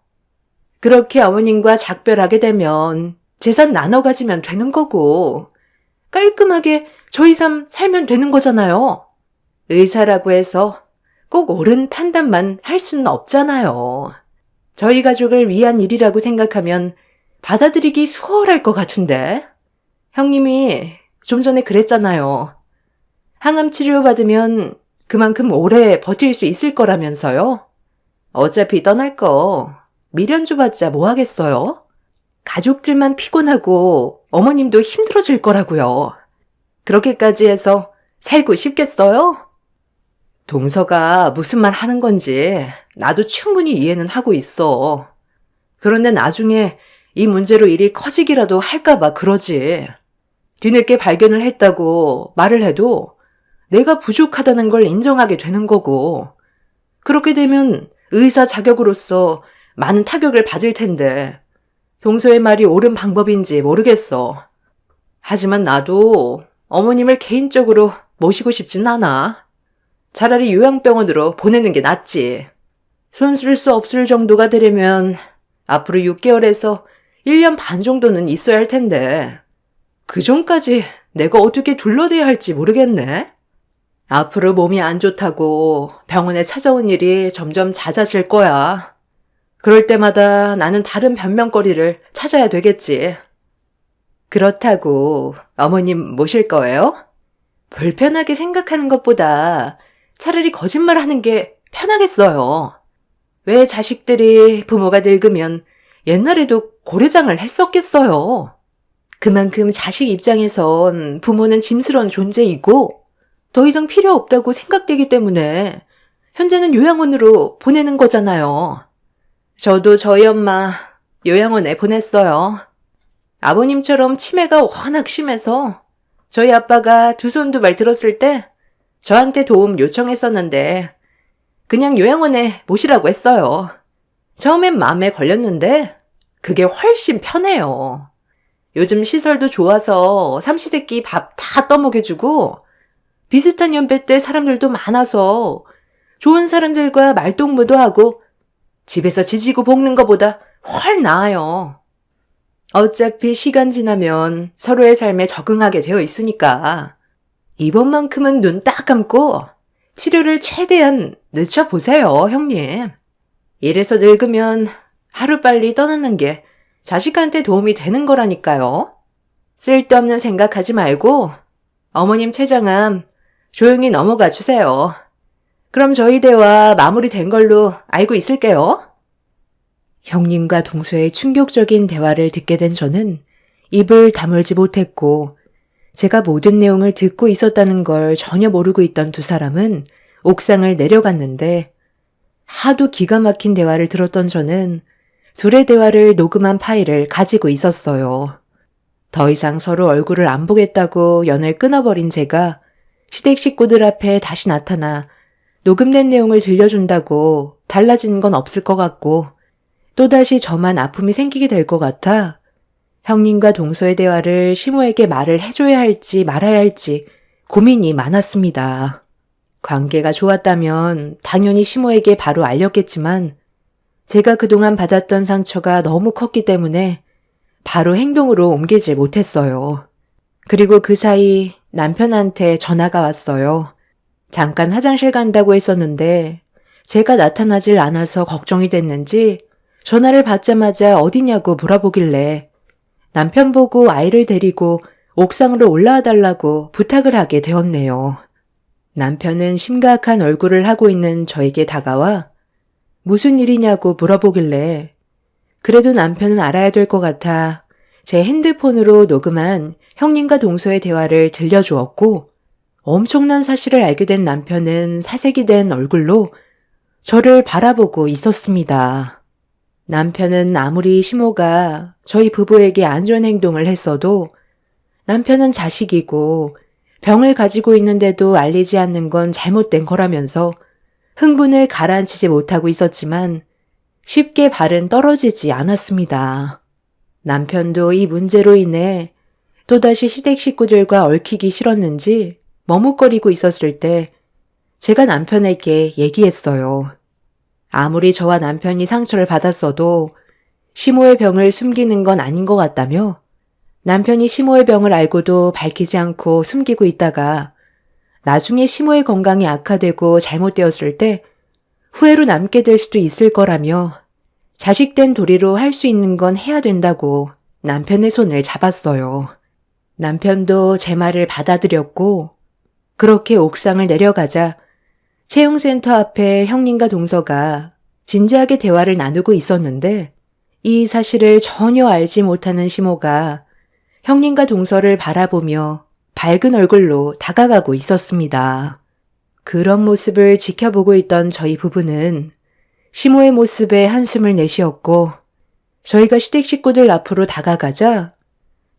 그렇게 어머님과 작별하게 되면 재산 나눠 가지면 되는 거고 깔끔하게 저희 삶 살면 되는 거잖아요. 의사라고 해서 꼭 옳은 판단만 할 수는 없잖아요. 저희 가족을 위한 일이라고 생각하면 받아들이기 수월할 것 같은데. 형님이 좀 전에 그랬잖아요. 항암 치료 받으면 그만큼 오래 버틸 수 있을 거라면서요. 어차피 떠날 거 미련 줘봤자 뭐 하겠어요? 가족들만 피곤하고 어머님도 힘들어질 거라고요. 그렇게까지 해서 살고 싶겠어요? 동서가 무슨 말 하는 건지 나도 충분히 이해는 하고 있어. 그런데 나중에 이 문제로 일이 커지기라도 할까봐 그러지. 뒤늦게 발견을 했다고 말을 해도 내가 부족하다는 걸 인정하게 되는 거고 그렇게 되면 의사 자격으로서 많은 타격을 받을 텐데 동서의 말이 옳은 방법인지 모르겠어. 하지만 나도 어머님을 개인적으로 모시고 싶진 않아. 차라리 요양병원으로 보내는 게 낫지. 손 쓸 수 없을 정도가 되려면 앞으로 6개월에서 1년 반 정도는 있어야 할 텐데 그 전까지 내가 어떻게 둘러대야 할지 모르겠네. 앞으로 몸이 안 좋다고 병원에 찾아온 일이 점점 잦아질 거야. 그럴 때마다 나는 다른 변명거리를 찾아야 되겠지. 그렇다고 어머님 모실 거예요? 불편하게 생각하는 것보다 차라리 거짓말하는 게 편하겠어요. 왜 자식들이 부모가 늙으면 옛날에도 고려장을 했었겠어요. 그만큼 자식 입장에선 부모는 짐스러운 존재이고 더 이상 필요 없다고 생각되기 때문에 현재는 요양원으로 보내는 거잖아요. 저도 저희 엄마 요양원에 보냈어요. 아버님처럼 치매가 워낙 심해서 저희 아빠가 두 손 두 발 들었을 때 저한테 도움 요청했었는데 그냥 요양원에 모시라고 했어요. 처음엔 마음에 걸렸는데 그게 훨씬 편해요. 요즘 시설도 좋아서 삼시세끼 밥 다 떠먹여주고 비슷한 연배대 사람들도 많아서 좋은 사람들과 말동무도 하고 집에서 지지고 볶는 것보다 훨 나아요. 어차피 시간 지나면 서로의 삶에 적응하게 되어 있으니까 이번만큼은 눈 딱 감고 치료를 최대한 늦춰보세요, 형님. 이래서 늙으면 하루빨리 떠나는 게 자식한테 도움이 되는 거라니까요. 쓸데없는 생각하지 말고 어머님 췌장암 조용히 넘어가 주세요. 그럼 저희 대화 마무리된 걸로 알고 있을게요. 형님과 동서의 충격적인 대화를 듣게 된 저는 입을 다물지 못했고 제가 모든 내용을 듣고 있었다는 걸 전혀 모르고 있던 두 사람은 옥상을 내려갔는데 하도 기가 막힌 대화를 들었던 저는 둘의 대화를 녹음한 파일을 가지고 있었어요. 더 이상 서로 얼굴을 안 보겠다고 연을 끊어버린 제가 시댁 식구들 앞에 다시 나타나 녹음된 내용을 들려준다고 달라지는 건 없을 것 같고 또다시 저만 아픔이 생기게 될 것 같아 형님과 동서의 대화를 시모에게 말을 해줘야 할지 말아야 할지 고민이 많았습니다. 관계가 좋았다면 당연히 시모에게 바로 알렸겠지만 제가 그동안 받았던 상처가 너무 컸기 때문에 바로 행동으로 옮기질 못했어요. 그리고 그 사이 남편한테 전화가 왔어요. 잠깐 화장실 간다고 했었는데 제가 나타나질 않아서 걱정이 됐는지 전화를 받자마자 어디냐고 물어보길래 남편 보고 아이를 데리고 옥상으로 올라와 달라고 부탁을 하게 되었네요. 남편은 심각한 얼굴을 하고 있는 저에게 다가와 무슨 일이냐고 물어보길래 그래도 남편은 알아야 될 것 같아 제 핸드폰으로 녹음한 형님과 동서의 대화를 들려주었고 엄청난 사실을 알게 된 남편은 사색이 된 얼굴로 저를 바라보고 있었습니다. 남편은 아무리 시모가 저희 부부에게 안 좋은 행동을 했어도 남편은 자식이고 병을 가지고 있는데도 알리지 않는 건 잘못된 거라면서 흥분을 가라앉히지 못하고 있었지만 쉽게 발은 떨어지지 않았습니다. 남편도 이 문제로 인해 또다시 시댁 식구들과 얽히기 싫었는지 머뭇거리고 있었을 때 제가 남편에게 얘기했어요. 아무리 저와 남편이 상처를 받았어도 시모의 병을 숨기는 건 아닌 것 같다며 남편이 시모의 병을 알고도 밝히지 않고 숨기고 있다가 나중에 시모의 건강이 악화되고 잘못되었을 때 후회로 남게 될 수도 있을 거라며 자식된 도리로 할 수 있는 건 해야 된다고 남편의 손을 잡았어요. 남편도 제 말을 받아들였고 그렇게 옥상을 내려가자 채용센터 앞에 형님과 동서가 진지하게 대화를 나누고 있었는데 이 사실을 전혀 알지 못하는 시모가 형님과 동서를 바라보며 밝은 얼굴로 다가가고 있었습니다. 그런 모습을 지켜보고 있던 저희 부부는 시모의 모습에 한숨을 내쉬었고 저희가 시댁 식구들 앞으로 다가가자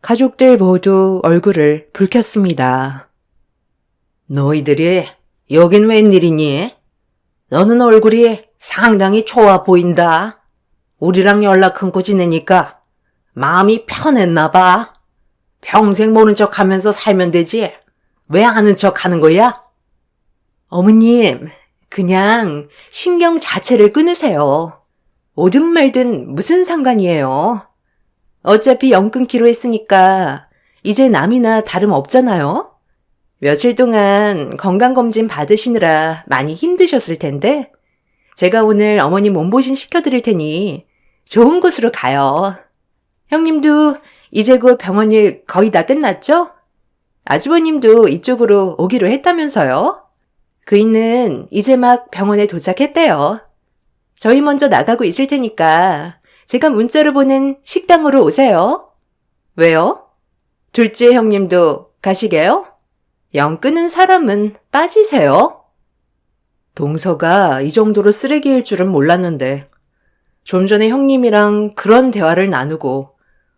가족들 모두 얼굴을 붉혔습니다. 너희들이 여긴 웬일이니? 너는 얼굴이 상당히 좋아 보인다. 우리랑 연락 끊고 지내니까 마음이 편했나 봐. 평생 모른 척 하면서 살면 되지. 왜 아는 척 하는 거야? 어머님, 그냥 신경 자체를 끊으세요. 오든 말든 무슨 상관이에요. 어차피 연 끊기로 했으니까 이제 남이나 다름없잖아요. 며칠 동안 건강검진 받으시느라 많이 힘드셨을 텐데 제가 오늘 어머님 몸보신 시켜드릴 테니 좋은 곳으로 가요. 형님도 이제 곧 병원 일 거의 다 끝났죠? 아주버님도 이쪽으로 오기로 했다면서요? 그이는 이제 막 병원에 도착했대요. 저희 먼저 나가고 있을 테니까 제가 문자로 보낸 식당으로 오세요. 왜요? 둘째 형님도 가시게요? 연 끊은 사람은 빠지세요. 동서가 이 정도로 쓰레기일 줄은 몰랐는데 좀 전에 형님이랑 그런 대화를 나누고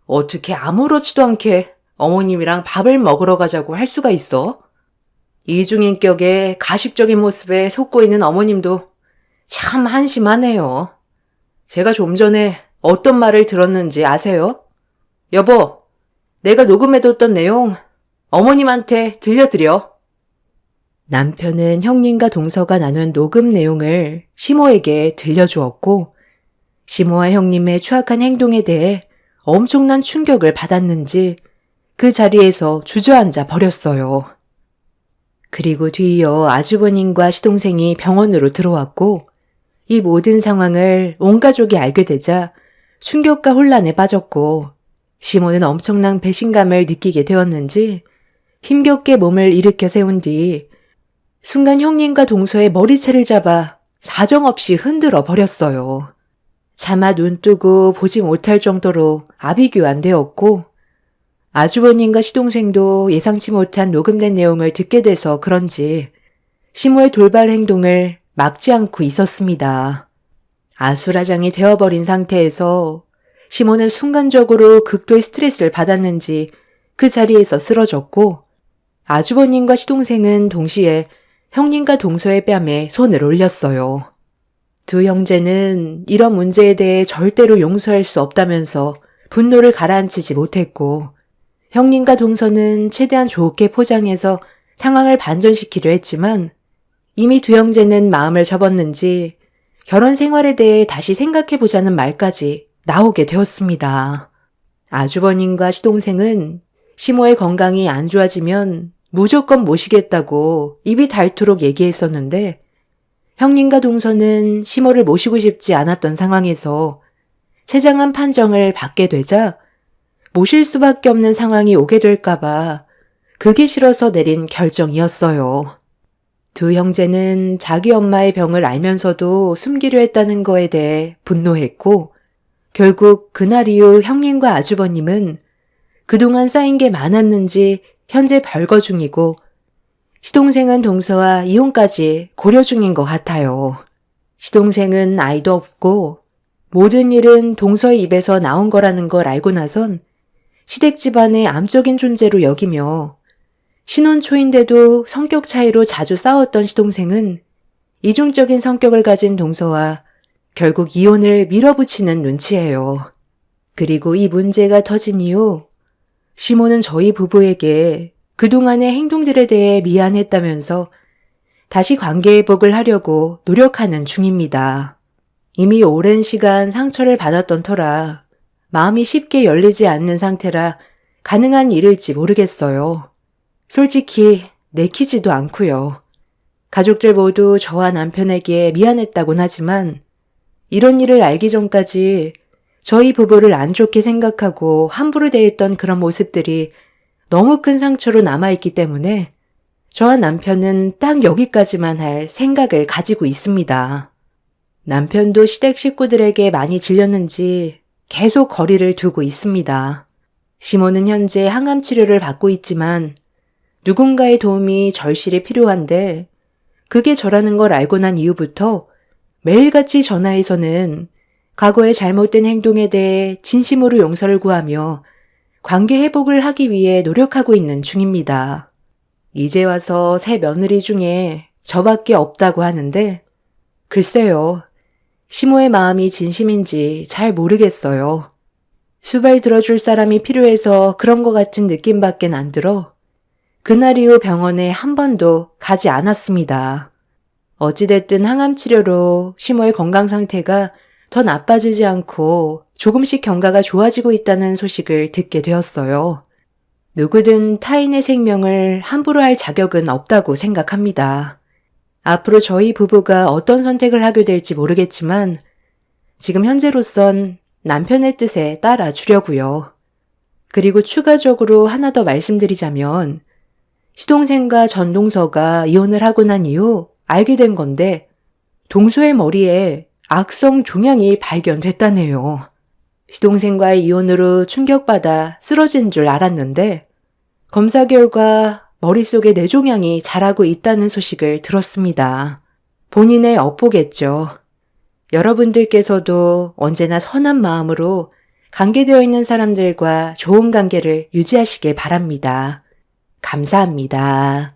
어떻게 아무렇지도 않게 어머님이랑 밥을 먹으러 가자고 할 수가 있어? 이중인격의 가식적인 모습에 속고 있는 어머님도 참 한심하네요. 제가 좀 전에 어떤 말을 들었는지 아세요? 여보, 내가 녹음해뒀던 내용 어머님한테 들려드려. 남편은 형님과 동서가 나눈 녹음 내용을 시모에게 들려주었고 시모와 형님의 추악한 행동에 대해 엄청난 충격을 받았는지 그 자리에서 주저앉아 버렸어요. 그리고 뒤이어 아주버님과 시동생이 병원으로 들어왔고 이 모든 상황을 온 가족이 알게 되자 충격과 혼란에 빠졌고 시모는 엄청난 배신감을 느끼게 되었는지 힘겹게 몸을 일으켜 세운 뒤 순간 형님과 동서의 머리채를 잡아 사정없이 흔들어 버렸어요. 차마 눈 뜨고 보지 못할 정도로 아비규환되었고 아주버님과 시동생도 예상치 못한 녹음된 내용을 듣게 돼서 그런지 시모의 돌발 행동을 막지 않고 있었습니다. 아수라장이 되어버린 상태에서 시모는 순간적으로 극도의 스트레스를 받았는지 그 자리에서 쓰러졌고 아주버님과 시동생은 동시에 형님과 동서의 뺨에 손을 올렸어요. 두 형제는 이런 문제에 대해 절대로 용서할 수 없다면서 분노를 가라앉히지 못했고 형님과 동서는 최대한 좋게 포장해서 상황을 반전시키려 했지만 이미 두 형제는 마음을 접었는지 결혼 생활에 대해 다시 생각해보자는 말까지 나오게 되었습니다. 아주버님과 시동생은 시모의 건강이 안 좋아지면 무조건 모시겠다고 입이 닳도록 얘기했었는데 형님과 동서는 시모를 모시고 싶지 않았던 상황에서 최장한 판정을 받게 되자 모실 수밖에 없는 상황이 오게 될까봐 그게 싫어서 내린 결정이었어요. 두 형제는 자기 엄마의 병을 알면서도 숨기려 했다는 거에 대해 분노했고 결국 그날 이후 형님과 아주버님은 그동안 쌓인 게 많았는지 현재 별거 중이고 시동생은 동서와 이혼까지 고려 중인 것 같아요. 시동생은 아이도 없고 모든 일은 동서의 입에서 나온 거라는 걸 알고 나선 시댁 집안의 암적인 존재로 여기며 신혼 초인데도 성격 차이로 자주 싸웠던 시동생은 이중적인 성격을 가진 동서와 결국 이혼을 밀어붙이는 눈치예요. 그리고 이 문제가 터진 이후 시모는 저희 부부에게 그동안의 행동들에 대해 미안했다면서 다시 관계 회복을 하려고 노력하는 중입니다. 이미 오랜 시간 상처를 받았던 터라 마음이 쉽게 열리지 않는 상태라 가능한 일일지 모르겠어요. 솔직히 내키지도 않고요. 가족들 모두 저와 남편에게 미안했다곤 하지만 이런 일을 알기 전까지 저희 부부를 안 좋게 생각하고 함부로 대했던 그런 모습들이 너무 큰 상처로 남아있기 때문에 저와 남편은 딱 여기까지만 할 생각을 가지고 있습니다. 남편도 시댁 식구들에게 많이 질렸는지 계속 거리를 두고 있습니다. 시모는 현재 항암 치료를 받고 있지만 누군가의 도움이 절실히 필요한데 그게 저라는 걸 알고 난 이후부터 매일같이 전화해서는 과거의 잘못된 행동에 대해 진심으로 용서를 구하며 관계 회복을 하기 위해 노력하고 있는 중입니다. 이제 와서 새 며느리 중에 저밖에 없다고 하는데 글쎄요. 시모의 마음이 진심인지 잘 모르겠어요. 수발 들어줄 사람이 필요해서 그런 것 같은 느낌밖엔 안 들어 그날 이후 병원에 한 번도 가지 않았습니다. 어찌됐든 항암 치료로 시모의 건강 상태가 더 나빠지지 않고 조금씩 경과가 좋아지고 있다는 소식을 듣게 되었어요. 누구든 타인의 생명을 함부로 할 자격은 없다고 생각합니다. 앞으로 저희 부부가 어떤 선택을 하게 될지 모르겠지만 지금 현재로선 남편의 뜻에 따라 주려고요. 그리고 추가적으로 하나 더 말씀드리자면 시동생과 전동서가 이혼을 하고 난 이후 알게 된 건데 동서의 머리에 악성 종양이 발견됐다네요. 시동생과의 이혼으로 충격받아 쓰러진 줄 알았는데 검사 결과 머릿속에 뇌종양이 자라고 있다는 소식을 들었습니다. 본인의 업보겠죠. 여러분들께서도 언제나 선한 마음으로 관계되어 있는 사람들과 좋은 관계를 유지하시길 바랍니다. 감사합니다.